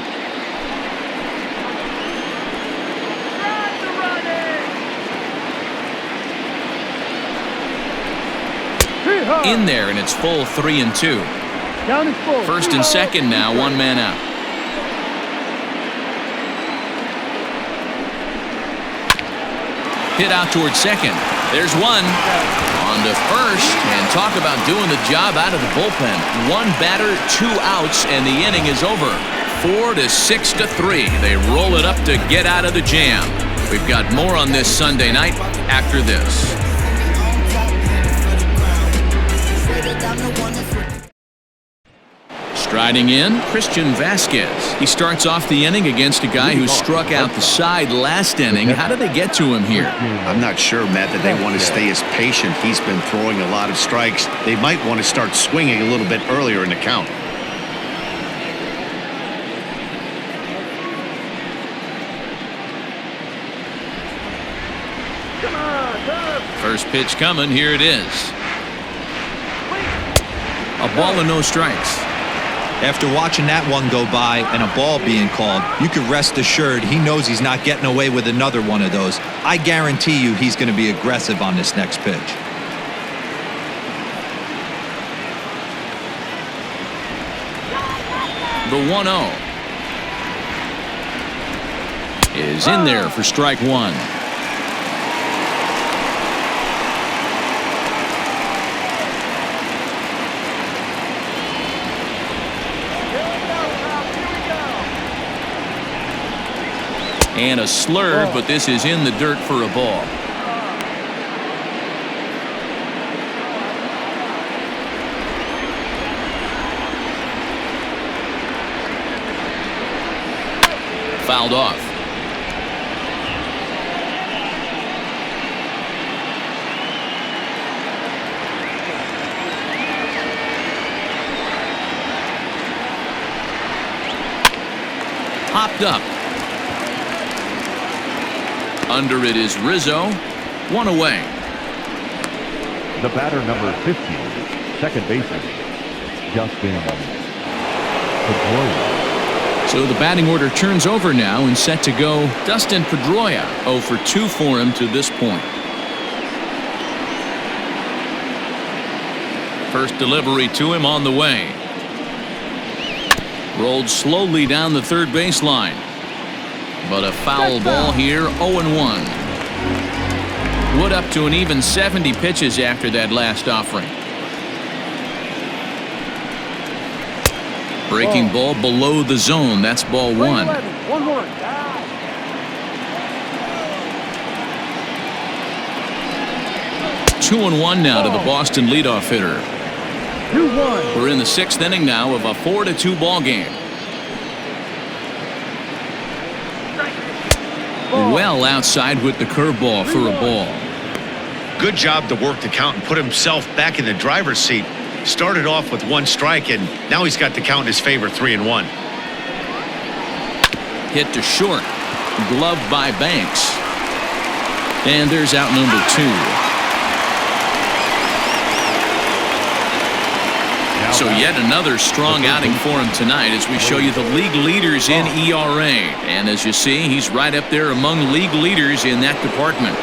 In there, and it's full 3-2. Count is full. First and second now, 1 man out. Hit out towards second. There's one. On to first, and talk about doing the job out of the bullpen. 1 batter, 2 outs, and the inning is over. 4-6-3. They roll it up to get out of the jam. We've got more on this Sunday night after this. Striding in, Christian Vasquez. He starts off the inning against a guy who struck out the side last inning. How did they get to him here? I'm not sure, Matt, that they want to stay as patient. He's been throwing a lot of strikes. They might want to start swinging a little bit earlier in the count. First pitch coming. Here it is. A ball and no strikes. After watching that one go by and a ball being called, you can rest assured he knows he's not getting away with another one of those. I guarantee you he's going to be aggressive on this next pitch. The 1-0 is in there for strike 1. And a slurve, but this is in the dirt for a ball. Fouled off. Popped up. Under it is Rizzo. One away. The batter, number 15, second baseman, Justin Pedroia. So the batting order turns over now and set to go. Dustin Pedroia, 0 for 2 for him to this point. First delivery to him on the way. Rolled slowly down the third baseline. But a foul ball here, 0-1. Wood up to an even 70 pitches after that last offering. Breaking ball below the zone. That's ball 1. 2-1 now to the Boston leadoff hitter. 2-1. We're in the 6th inning now of a 4-2 ball game. Well outside with the curveball for a ball. Good job to work the count and put himself back in the driver's seat. Started off with 1 strike, and now he's got the count in his favor, 3-1. Hit to short. Gloved by Banks. And there's out number 2. So yet another strong outing for him tonight as we show you the league leaders in ERA. And as you see, he's right up there among league leaders in that department.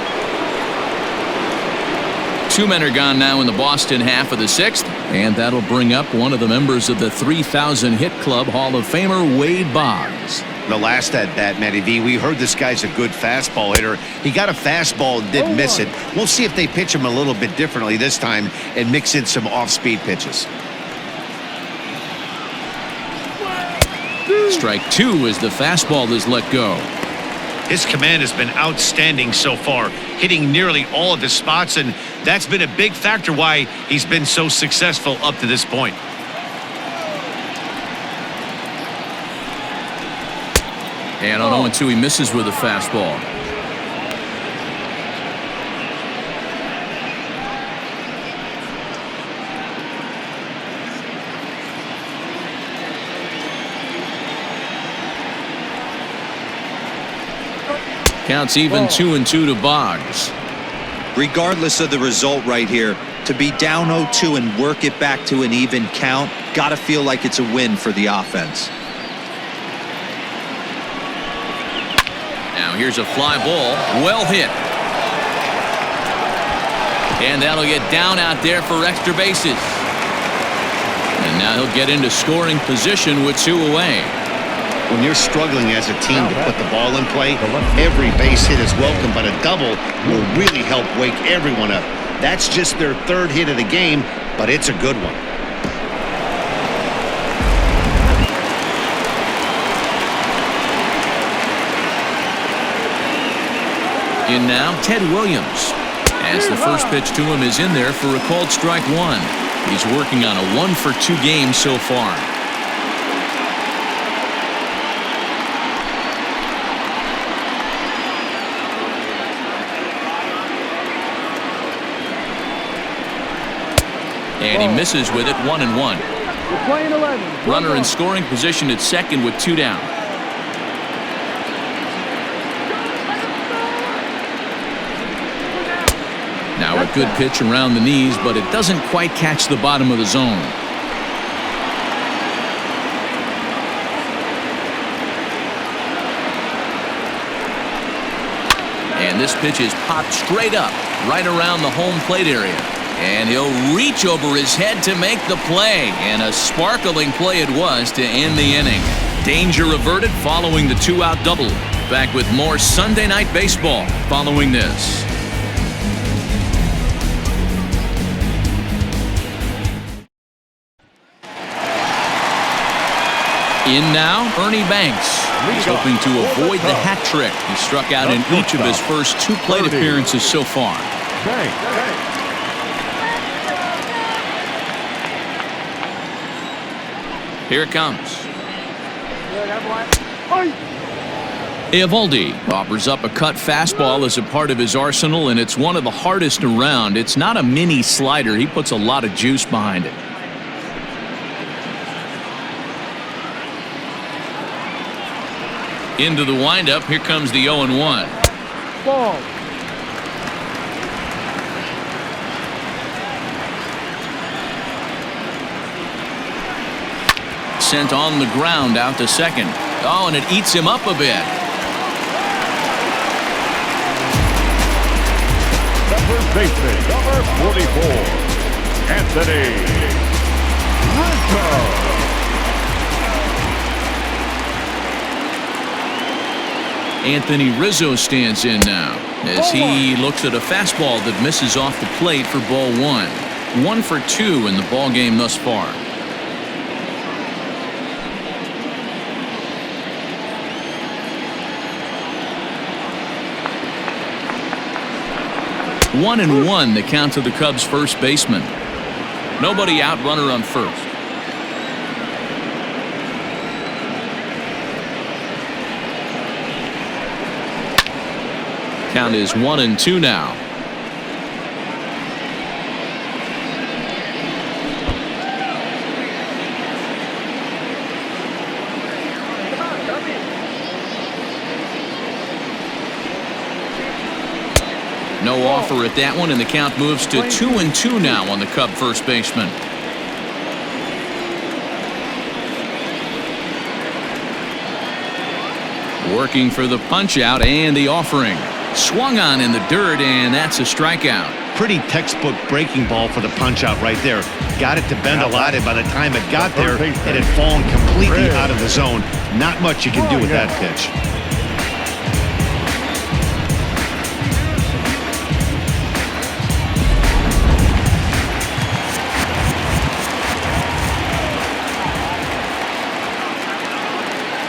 2 men are gone now in the Boston half of the 6th, and that'll bring up one of the members of the 3,000 hit club, Hall of Famer Wade Boggs. The last at bat, Matty V, we heard this guy's a good fastball hitter. He got a fastball and did miss it. We'll see if they pitch him a little bit differently this time and mix in some off-speed pitches. Strike 2 as the fastball is let go. His command has been outstanding so far, hitting nearly all of his spots, and that's been a big factor why he's been so successful up to this point. And on 0-2, he misses with a fastball. Counts even 2-2 to Boggs. Regardless of the result right here, to be down 0-2 and work it back to an even count, gotta feel like it's a win for the offense. Now here's a fly ball, well hit. And that'll get down out there for extra bases. And now he'll get into scoring position with 2 away. When you're struggling as a team to put the ball in play, every base hit is welcome, but a double will really help wake everyone up. That's just their 3rd hit of the game, but it's a good one. In now, Ted Williams. As the first pitch to him is in there for a called strike 1. He's working on a 1 for 2 game so far. And he misses with it, 1-1. Runner in scoring position at second with 2 down. Now a good pitch around the knees, but it doesn't quite catch the bottom of the zone. And this pitch is popped straight up, right around the home plate area. And he'll reach over his head to make the play. And a sparkling play it was to end the inning. Danger averted following the 2-out double. Back with more Sunday Night Baseball following this. In now, Ernie Banks. He's hoping to avoid the hat trick. He struck out in each of his first 2 plate appearances so far. Here it comes. Eovaldi offers up a cut fastball as a part of his arsenal, and it's one of the hardest around. It's not a mini slider. He puts a lot of juice behind it. Into the windup. Here comes the 0-1. Ball. Sent on the ground out to second. Oh, and it eats him up a bit. The first baseman, number 44, Anthony Rizzo. Anthony Rizzo stands in now as he looks at a fastball that misses off the plate for ball one. 1 for 2 in the ball game thus far. One and one, the count to the Cubs' first baseman. Nobody out, runner on first. Count is 1-2 now. No offer at that one, and the count moves to 2-2 now on the Cub first baseman. Working for the punch out and the offering. Swung on in the dirt, and that's a strikeout. Pretty textbook breaking ball for the punch out right there. Got it to bend a lot, and by the time it got there, it had fallen completely out of the zone. Not much you can do with that pitch.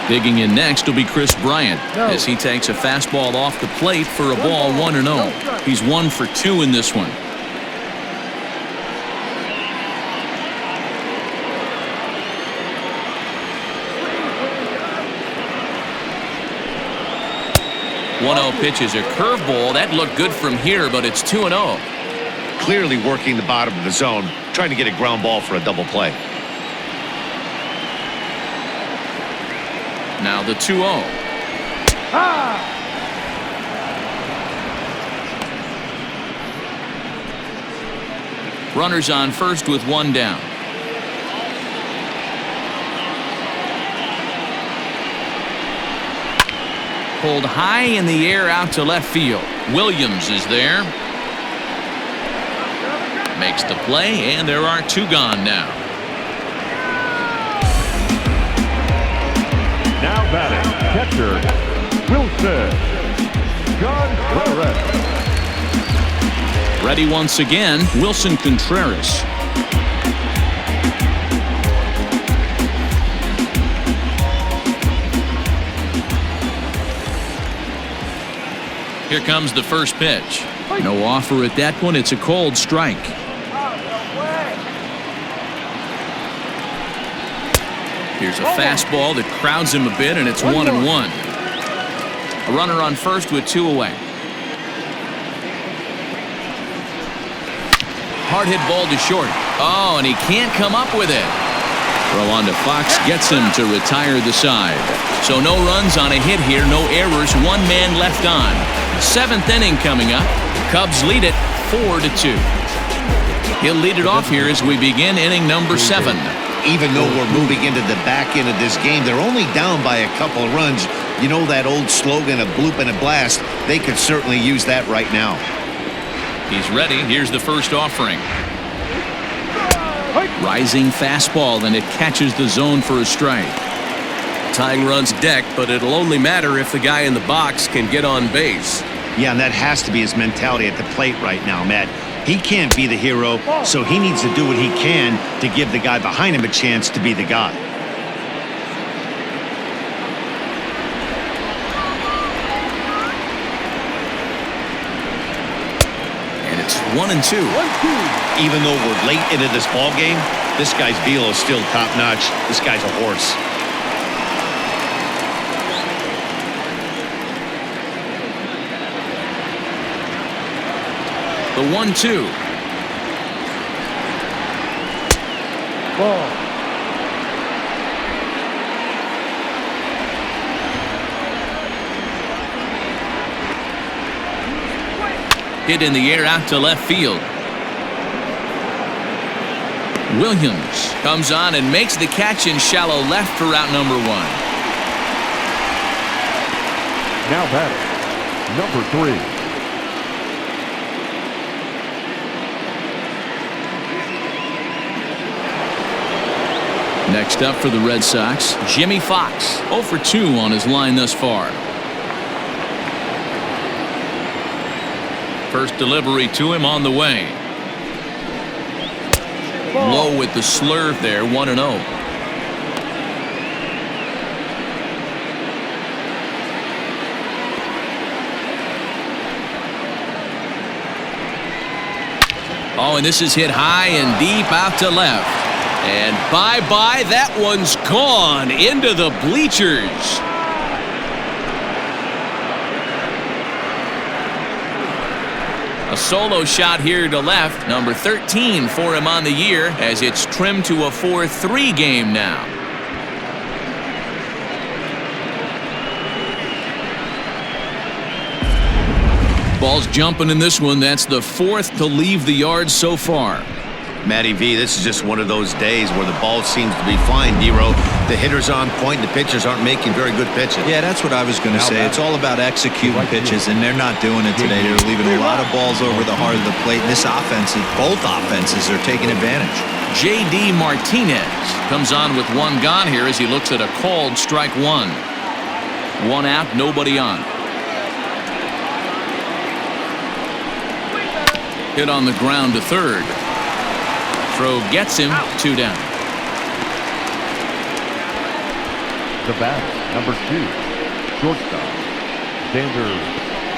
Digging in next will be Chris Bryant as he takes a fastball off the plate for a ball 1-0. He's 1 for 2 in this one. .1-0 pitch is a curveball. That looked good from here, but it's 2-0. Clearly working the bottom of the zone, trying to get a ground ball for a double play. Now the 2-0. Runners on first with one down. Pulled high in the air out to left field. Williams is there. Makes the play, and there are 2 gone now. Now batting, catcher, Wilson Contreras. Ready once again, Wilson Contreras. Here comes the first pitch. No offer at that one. It's a cold strike. Here's a fastball that crowds him a bit, and it's 1-1. A runner on first with 2 away. Hard hit ball to short. Oh, and he can't come up with it. Throw on to Fox gets him to retire the side. So no runs on a hit here, no errors, 1 man left on. 7th inning coming up. The Cubs lead it 4-2. He'll lead it off here as we begin inning number 7. Even though we're moving into the back end of this game, they're only down by a couple of runs. You know that old slogan, a bloop and a blast? They could certainly use that right now. He's ready. Here's the first offering. Rising fastball, and it catches the zone for a strike. Tying runs decked, but it'll only matter if the guy in the box can get on base. Yeah, and that has to be his mentality at the plate right now, Matt. He can't be the hero, so he needs to do what he can to give the guy behind him a chance to be the guy. And it's 1-2. Even though we're late into this ball game, this guy's velo is still top-notch. This guy's a horse. The 1-2. Ball. Hit in the air out to left field. Williams comes on and makes the catch in shallow left for out number 1. Now batting, number 3. Next up for the Red Sox, Jimmy Fox, 0 for 2 on his line thus far. First delivery to him on the way. Low with the slurve there, 1-0. Oh, and this is hit high and deep out to left. And bye-bye, that one's gone into the bleachers. A solo shot here to left, number 13 for him on the year, as it's trimmed to a 4-3 game now. Ball's jumping in this one. That's the 4th to leave the yard so far. Matty V, this is just one of those days where the ball seems to be flying, D-Row. The hitter's on point, and the pitchers aren't making very good pitches. Yeah, that's what I was going to say. It's all about executing pitches, and they're not doing it today. They're leaving a lot of balls over the heart of the plate. And this offense, both offenses are taking advantage. J.D. Martinez comes on with 1 gone here as he looks at a called strike 1. 1 out, nobody on. Hit on the ground to third. Throw gets him, 2 down. The bat, number 2, shortstop, Xander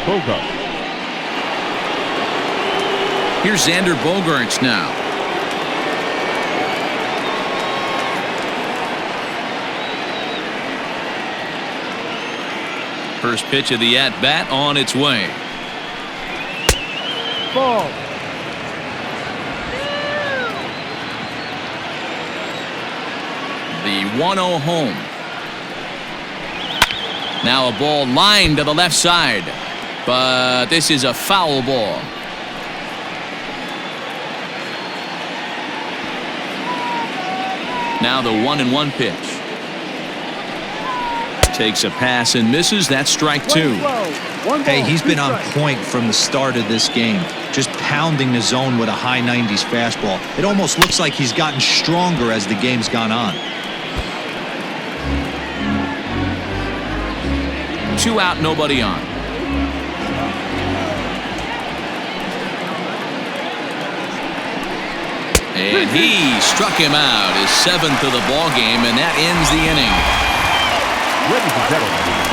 Bogaerts. Here's Xander Bogaerts now. First pitch of the at-bat on its way. Ball. The 1-0 home. Now a ball lined to the left side, but this is a foul ball. Now the 1-1 pitch. Takes a pass and misses. That's strike 2. Hey, he's been on point from the start of this game, just pounding the zone with a high 90s fastball. It almost looks like he's gotten stronger as the game's gone on. 2 out, nobody on. And he struck him out, his 7th of the ball game, and that ends the inning.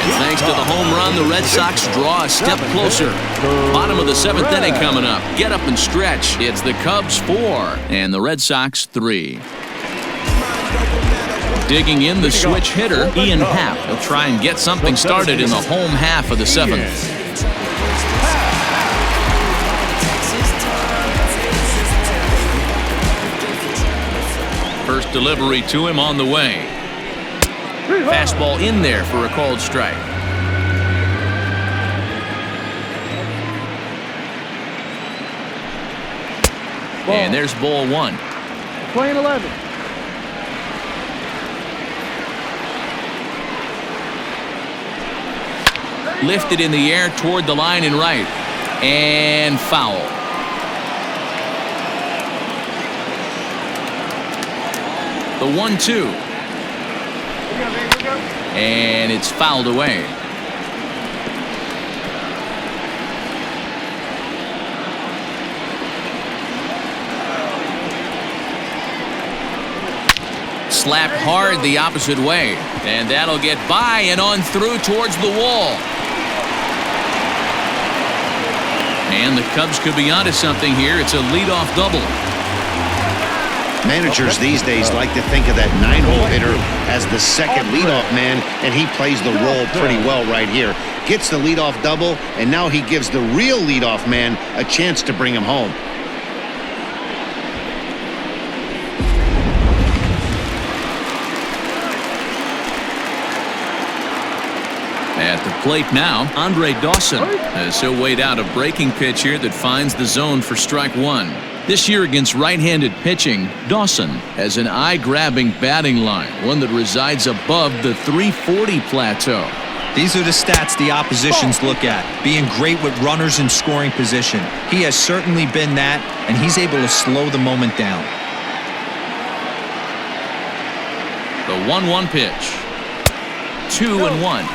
And thanks to the home run, the Red Sox draw a step closer. Bottom of the 7th inning coming up. Get up and stretch. It's the Cubs 4 and the Red Sox 3. Digging in, the switch hitter, Ian Happ. He'll try and get something started in the home half of the 7th. First delivery to him on the way. Fastball in there for a called strike. And there's ball 1. Playing 11. Lifted in the air toward the line and right. And foul. The 1-2. And it's fouled away. Slapped hard the opposite way. And that'll get by and on through towards the wall. And the Cubs could be onto something here. It's a leadoff double. Managers these days like to think of that 9-hole hitter as the second leadoff man, and he plays the role pretty well right here. Gets the leadoff double, and now he gives the real leadoff man a chance to bring him home. At the plate now, Andre Dawson, as he'll wait out a breaking pitch here that finds the zone for strike one. This year against right-handed pitching, Dawson has an eye-grabbing batting line, one that resides above the 340 plateau. These are the stats the oppositions look at, being great with runners in scoring position. He has certainly been that, and he's able to slow the moment down. The 1-1 pitch. 2-1.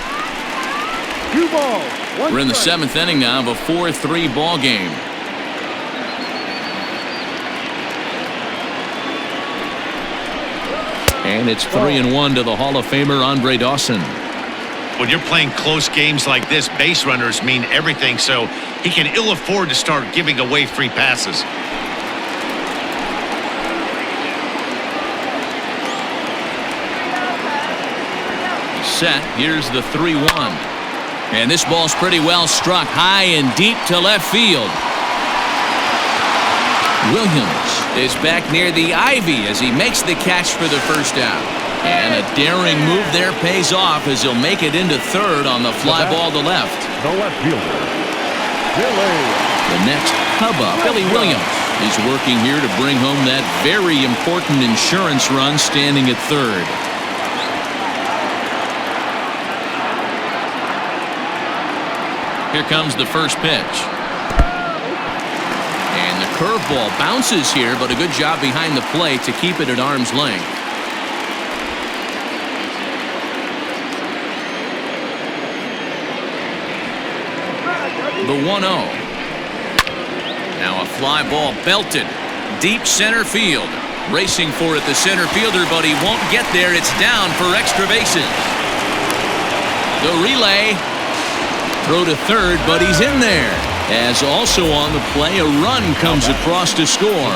2 balls. We're in the 7th inning now of a 4-3 ball game. And it's 3-1 to the Hall of Famer Andre Dawson. When you're playing close games like this, base runners mean everything, so he can ill afford to start giving away free passes. Set. Here's the 3-1. And this ball's pretty well struck high and deep to left field. Williams is back near the ivy as he makes the catch for the first out. And a daring move there pays off as he'll make it into third on the fly ball to left. The left fielder, Billy. The next Hubba, Billy Williams, is working here to bring home that very important insurance run, standing at third. Here comes the first pitch. And the curveball bounces here, but a good job behind the plate to keep it at arm's length. The 1-0. Now a fly ball belted deep center field. Racing for it, the center fielder, but he won't get there. It's down for extra bases. The relay. Throw to third, but he's in there. As also on the play, a run comes across to score.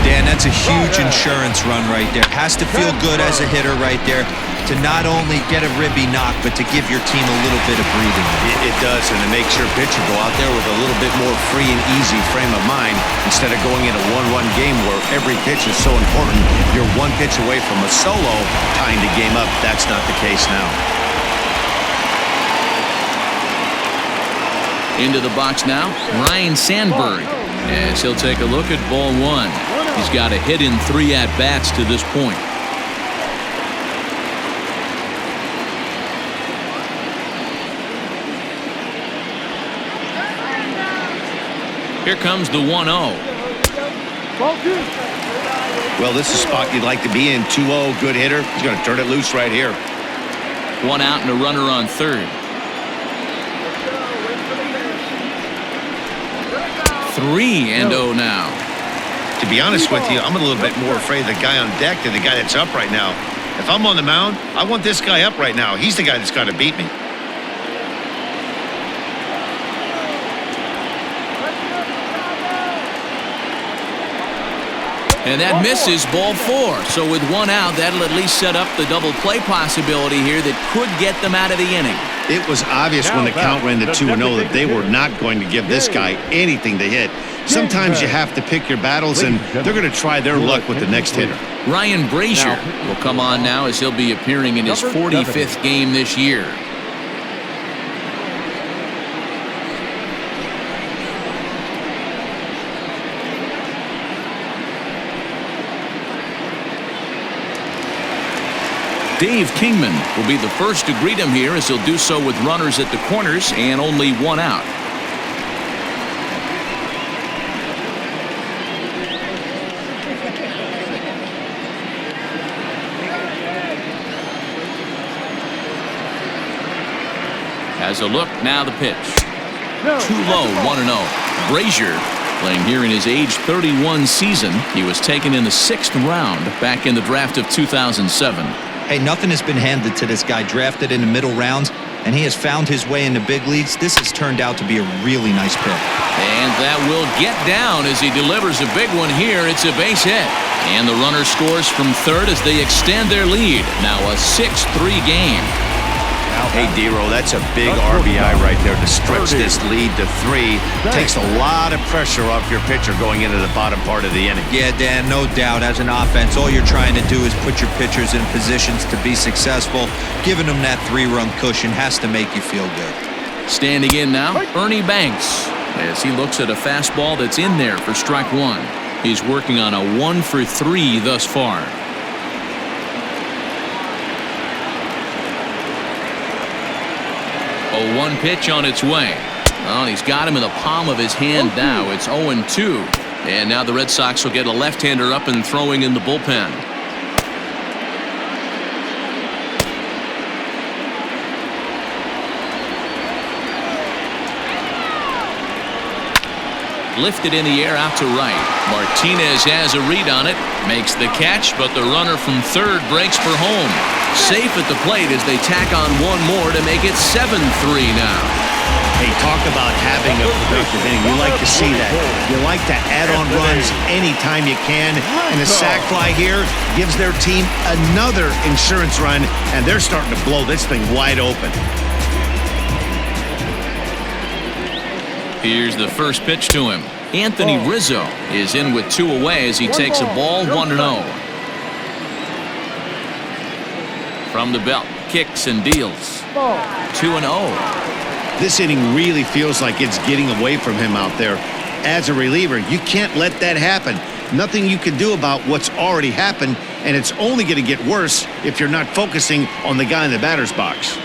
Dan, that's a huge insurance run right there. Has to feel good as a hitter right there to not only get a ribby knock, but to give your team a little bit of breathing. It does, and it makes your pitcher go out there with a little bit more free and easy frame of mind instead of going in a one-run game where every pitch is so important. You're one pitch away from a solo tying the game up. That's not the case now. Into the box now, Ryan Sandberg, as he'll take a look at ball one. He's got a hit in 3 at-bats to this point. Here comes the 1-0. Well, this is a spot you'd like to be in. 2-0, good hitter. He's going to turn it loose right here. 1 out and a runner on third. 3-0 now. To be honest with you, I'm a little bit more afraid of the guy on deck than the guy that's up right now. If I'm on the mound, I want this guy up right now. He's the guy that's got to beat me. And that misses ball 4. So with 1 out, that'll at least set up the double play possibility here that could get them out of the inning. It was obvious when the count ran to 2-0 that they were not going to give this guy anything to hit. Sometimes you have to pick your battles, and they're going to try their luck with the next hitter. Ryan Brazier will come on now as he'll be appearing in his 45th game this year. Dave Kingman will be the first to greet him here as he'll do so with runners at the corners and only 1 out. As a look, now the pitch. Too low, 1-0. Brazier playing here in his age 31 season. He was taken in the 6th round back in the draft of 2007. Hey, nothing has been handed to this guy. Drafted in the middle rounds, and he has found his way in the big leagues. This has turned out to be a really nice pick. And that will get down as he delivers a big one here. It's a base hit. And the runner scores from third as they extend their lead. Now a 6-3 game. Hey, D-Row, that's a big RBI right there to stretch this lead to 3. Takes a lot of pressure off your pitcher going into the bottom part of the inning. Yeah, Dan, no doubt. As an offense, all you're trying to do is put your pitchers in positions to be successful. Giving them that 3-run cushion has to make you feel good. Standing in now, Ernie Banks, as he looks at a fastball that's in there for strike 1. He's working on a 1-for-3 thus far. 0-1 pitch on its way. Oh, he's got him in the palm of his hand now. It's 0-2. And now the Red Sox will get a left-hander up and throwing in the bullpen. Lifted in the air out to right. Martinez has a read on it. Makes the catch, but the runner from third breaks for home. Safe at the plate as they tack on one more to make it 7-3 now. Hey, talk about having a productive inning. You like to see that. You like to add on runs anytime you can. And a sac fly here gives their team another insurance run, and they're starting to blow this thing wide open. Here's the first pitch to him. Anthony Rizzo is in with 2 away as he takes a ball 1-0. From the belt, kicks and deals. 2-0. This inning really feels like it's getting away from him out there. As a reliever, you can't let that happen. Nothing you can do about what's already happened, and it's only going to get worse if you're not focusing on the guy in the batter's box.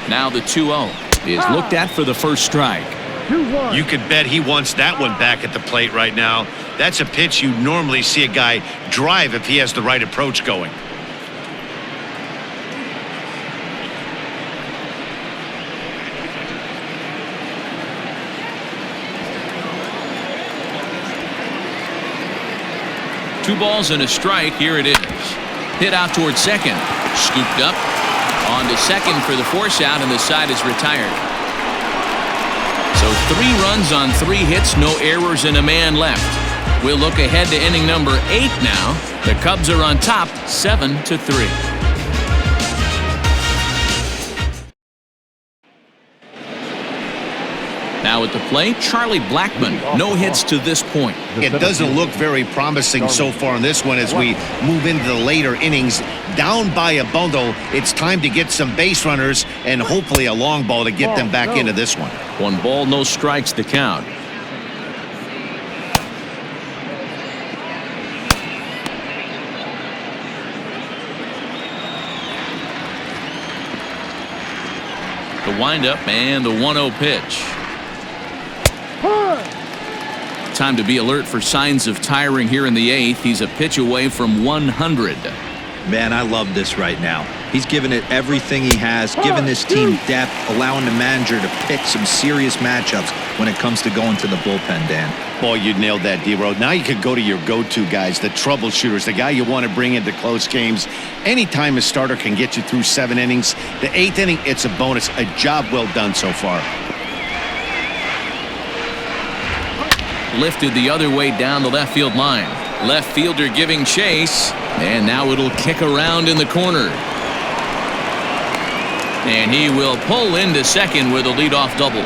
Now the 2-0 is looked at for the first strike. You could bet he wants that one back at the plate right now. That's a pitch you normally see a guy drive if he has the right approach going. Two balls and a strike. Here it is. Hit out towards second. Scooped up. On to second for the force out, and the side is retired. So 3 runs on 3 hits, no errors, and a man left. We'll look ahead to inning number 8 now. The Cubs are on top, 7-3. Now at the plate, Charlie Blackmon. No hits to this point. It doesn't look very promising so far in this one as we move into the later innings. Down by a bundle, it's time to get some base runners and hopefully a long ball to get them back into this one. 1 ball, no strikes to count. The windup and the 1-0 pitch. Time to be alert for signs of tiring here in the 8th. He's a pitch away from 100. Man, I love this right now. He's given it everything he has, given this team depth, allowing the manager to pick some serious matchups when it comes to going to the bullpen, Dan. Boy, you nailed that, D-Row. Now you could go to your go-to guys, the troubleshooters, the guy you want to bring into close games. Anytime a starter can get you through 7 innings, the 8th inning, it's a bonus. A job well done so far. Lifted the other way down the left field line. Left fielder giving chase, and now it'll kick around in the corner. And he will pull into second with a leadoff double.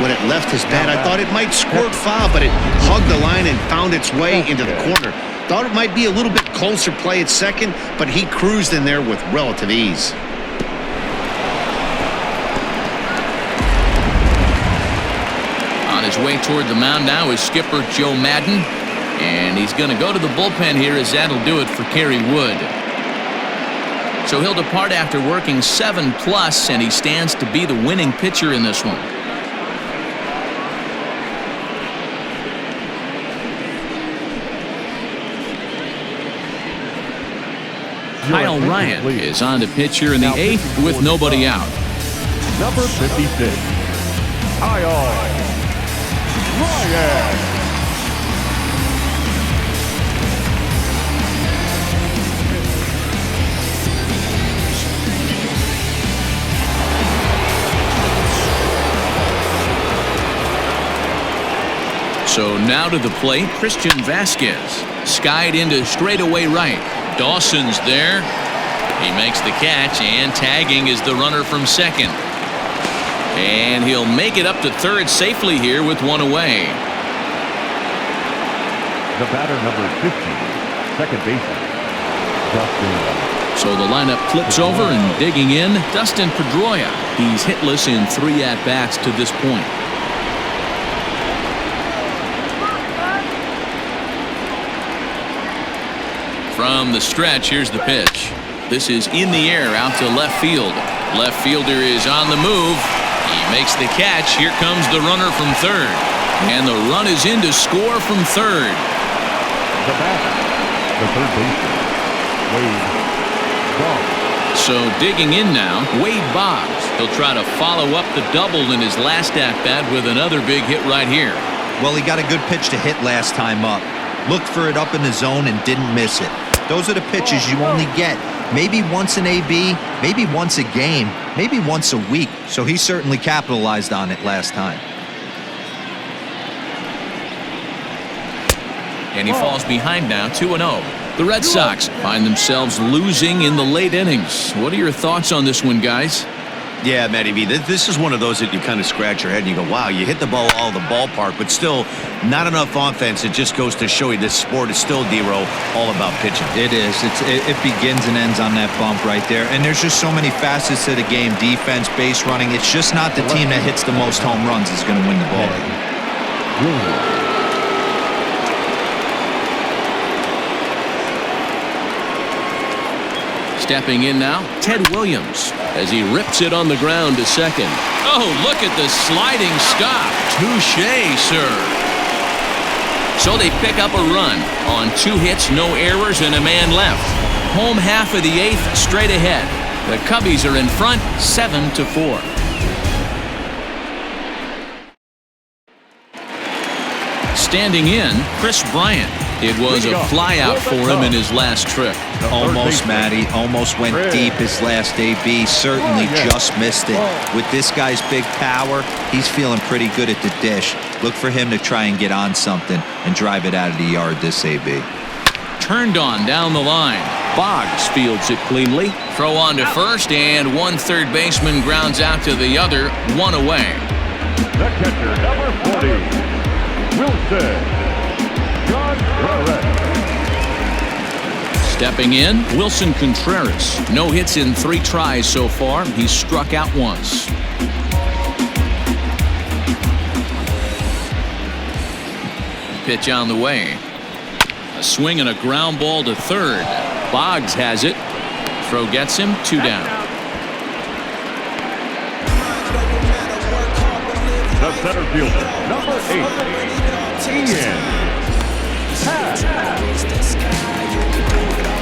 When it left his bat, I thought it might squirt foul, but it hugged the line and found its way into the corner. Thought it might be a little bit closer play at second, but he cruised in there with relative ease. On his way toward the mound now is skipper Joe Madden. And he's going to go to the bullpen here as that'll do it for Kerry Wood. So he'll depart after working 7+, and he stands to be the winning pitcher in this one. Kyle Ryan is on to pitch here in the 8th with nobody out. Number 56, Kyle Ryan. So now to the plate, Christian Vasquez. Skied into straightaway right. Dawson's there. He makes the catch, and tagging is the runner from second. And he'll make it up to third safely here with one away. The batter, number 50, second baseman, Dustin. So the lineup flips over, and digging in, Dustin Pedroia. He's hitless in 3 at-bats to this point. From the stretch, here's the pitch. This is in the air out to left field. Left fielder is on the move. He makes the catch. Here comes the runner from third. And the run is in to score from third. The batter, the third baseman, Wade Boggs. So digging in now, Wade Boggs. He'll try to follow up the double in his last at-bat with another big hit right here. Well, he got a good pitch to hit last time up. Looked for it up in the zone and didn't miss it. Those are the pitches you only get maybe once in AB, maybe once a game, maybe once a week. So he certainly capitalized on it last time. And he falls behind now, 2-0. The Red Sox find themselves losing in the late innings. What are your thoughts on this one, guys? Yeah, Matty B, this is one of those that you kind of scratch your head and you go, wow, you hit the ball all the ballpark, but still not enough offense. It just goes to show you this sport is still, D-Row, all about pitching. It is. It begins and ends on that bump right there. And there's just so many facets to the game. Defense, base running. It's just not the team that hits the most home runs is going to win the ball. Stepping in now, Ted Williams, as he rips it on the ground to second. Oh, look at the sliding stop. Touché, sir. So they pick up a run on 2 hits, no errors, and a man left. Home half of the 8th, straight ahead. The Cubbies are in front, 7-4. Standing in, Chris Bryant. It was a flyout for him in his last trip. Almost, Matty. Almost went deep his last AB. Certainly just missed it. With this guy's big power, he's feeling pretty good at the dish. Look for him to try and get on something and drive it out of the yard this AB. Turned on down the line. Boggs fields it cleanly. Throw on to first, and one third baseman grounds out to the other, one away. The catcher, number 40, Wilson. Stepping in, Wilson Contreras. No hits in 3 tries so far. He's struck out once. Pitch on the way. A swing and a ground ball to third. Boggs has it. Throw gets him, 2 down. The center fielder, number 8, Ian.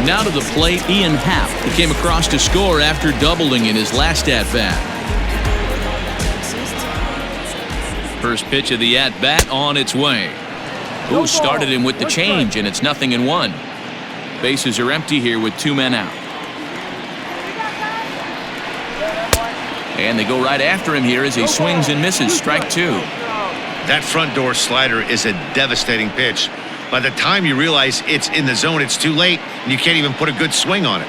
Now to the plate, Ian Happ. He came across to score after doubling in his last at-bat. First pitch of the at-bat on its way. Who started him with the change, and it's 0-1. Bases are empty here with 2 men out. And they go right after him here as he swings and misses. Strike 2. That front door slider is a devastating pitch. By the time you realize it's in the zone, it's too late, and you can't even put a good swing on it.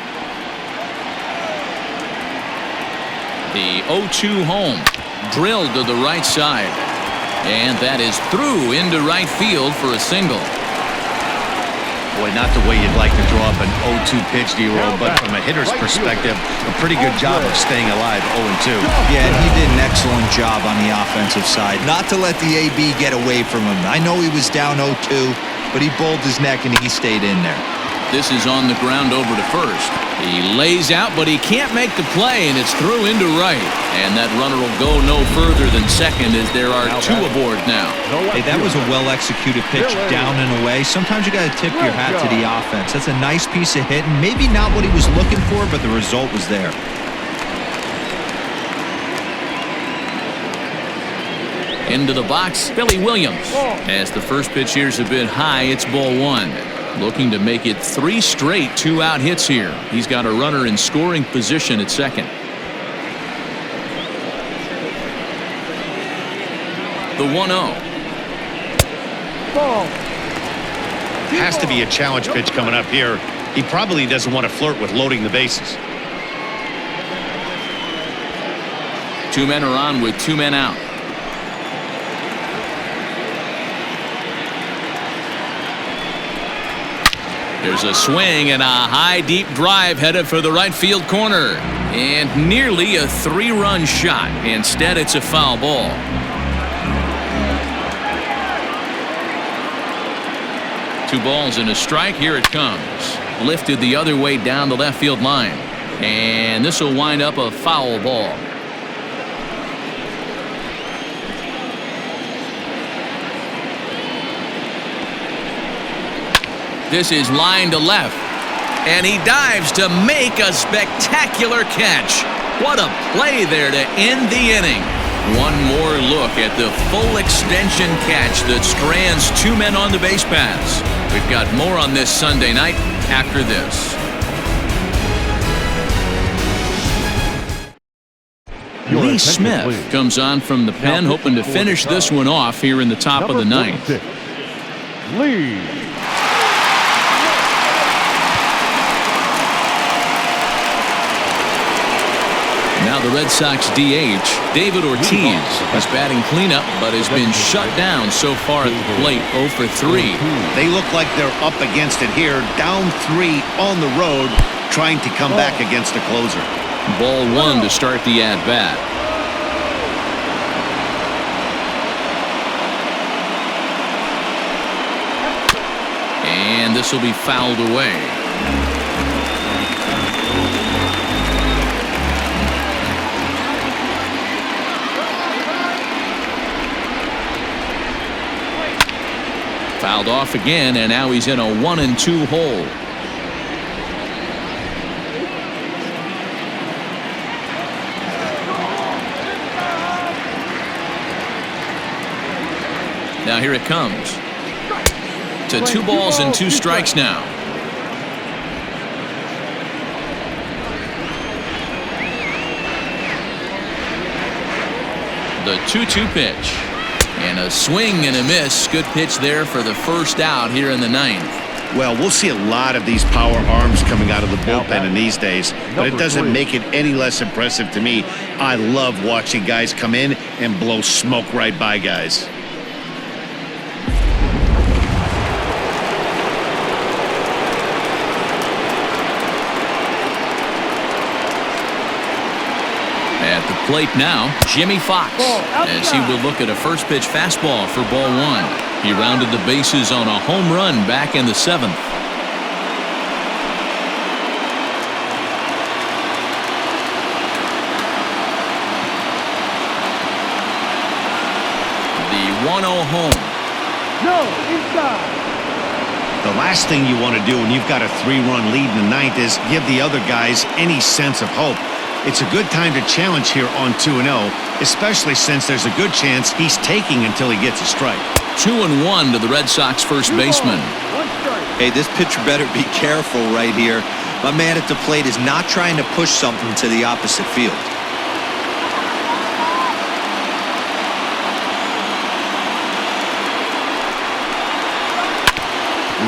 The 0-2 home, drilled to the right side. And that is through into right field for a single. Boy, not the way you'd like to draw up an 0-2 pitch, D-Roll, but from a hitter's perspective, a pretty good job of staying alive, 0-2. Yeah, and he did an excellent job on the offensive side. Not to let the AB get away from him. I know he was down 0-2, but he bowled his neck and he stayed in there. This is on the ground over to first. He lays out, but he can't make the play, and it's through into right. And that runner will go no further than second as there are 2 aboard now. Hey, that was a well-executed pitch down and away. Sometimes you got to tip your hat to the offense. That's a nice piece of hitting. Maybe not what he was looking for, but the result was there. Into the box, Billy Williams. As the first pitch here's a bit high, it's ball 1. Looking to make it 3 straight 2-out hits here. He's got a runner in scoring position at second. The 1-0. Ball. Has to be a challenge pitch coming up here. He probably doesn't want to flirt with loading the bases. 2 men are on with 2 men out. There's a swing and a high deep drive headed for the right field corner. And nearly a 3-run shot. Instead, it's a foul ball. Two balls and a strike. Here it comes. Lifted the other way down the left field line. And this will wind up a foul ball. This is line to left. And he dives to make a spectacular catch. What a play there to end the inning. One more look at the full extension catch that strands 2 men on the base paths. We've got more on this Sunday night after this. Lee Smith comes on from the pen, hoping to finish this one off here in the top of the ninth. Lee. Now the Red Sox DH, David Ortiz, is batting cleanup, but has been shut down so far at the plate, 0 for 3. They look like they're up against it here, down 3 on the road, trying to come back against a closer. Ball 1 to start the at-bat. And this will be fouled away. Fouled off again, and now he's in a 1-2 hole. Now here it comes. To 2 balls and 2 strikes now. The 2-2 pitch. And a swing and a miss. Good pitch there for the first out here in the ninth. Well, we'll see a lot of these power arms coming out of the bullpen in these days, but it doesn't make it any less impressive to me. I love watching guys come in and blow smoke right by guys. At the plate now, Jimmy Fox, as he will look at a first pitch fastball for ball 1. He rounded the bases on a home run back in the 7th. The 1-0 home. No, inside. The last thing you want to do when you've got a 3-run lead in the ninth is give the other guys any sense of hope. It's a good time to challenge here on 2-0, especially since there's a good chance he's taking until he gets a strike. 2-1 to the Red Sox first baseman. Hey, this pitcher better be careful right here. My man at the plate is not trying to push something to the opposite field.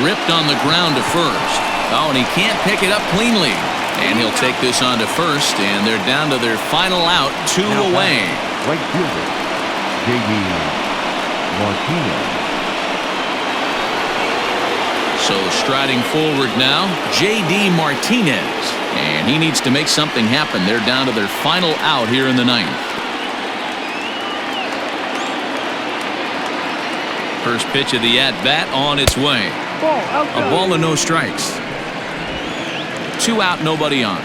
Ripped on the ground to first. Oh, and he can't pick it up cleanly. And he'll take this on to first, and they're down to their final out, 2 away. Right fielder, J.D. Martinez. So striding forward now, J.D. Martinez. And he needs to make something happen. They're down to their final out here in the ninth. First pitch of the at-bat on its way. A ball and no strikes. 2 out, nobody on.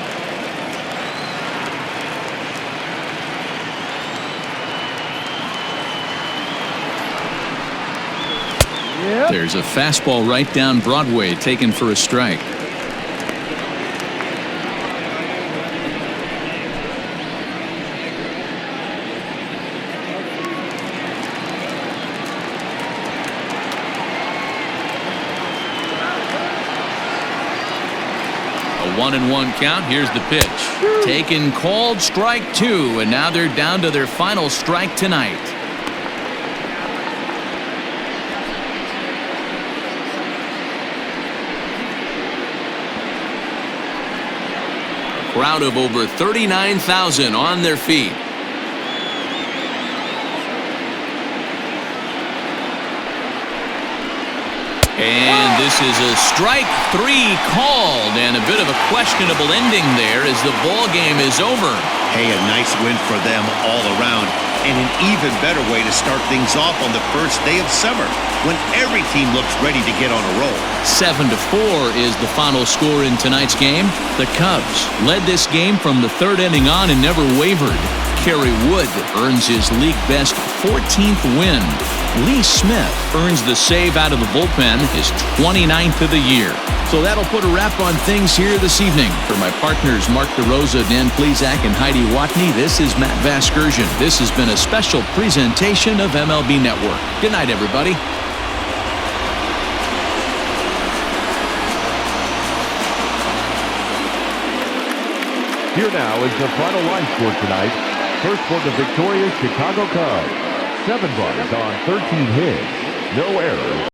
There's a fastball right down Broadway, taken for a strike. A 1-1 count. Here's the pitch. Taken, called, strike 2, and now they're down to their final strike tonight. crowd of over 39,000 on their feet. And this is a strike 3 called, and a bit of a questionable ending there as the ball game is over. Hey, a nice win for them all around, and an even better way to start things off on the first day of summer when every team looks ready to get on a roll. 7-4 is the final score in tonight's game. The Cubs led this game from the third inning on and never wavered. Kerry Wood earns his league best 14th win. Lee Smith earns the save out of the bullpen, his 29th of the year. So that'll put a wrap on things here this evening. For my partners Mark DeRosa, Dan Plezak, and Heidi Watney, this is Matt Vasgersian. This has been a special presentation of MLB Network. Good night, everybody. Here now is the final line score tonight. First for the victorious Chicago Cubs. 7 runs on 13 hits. No errors.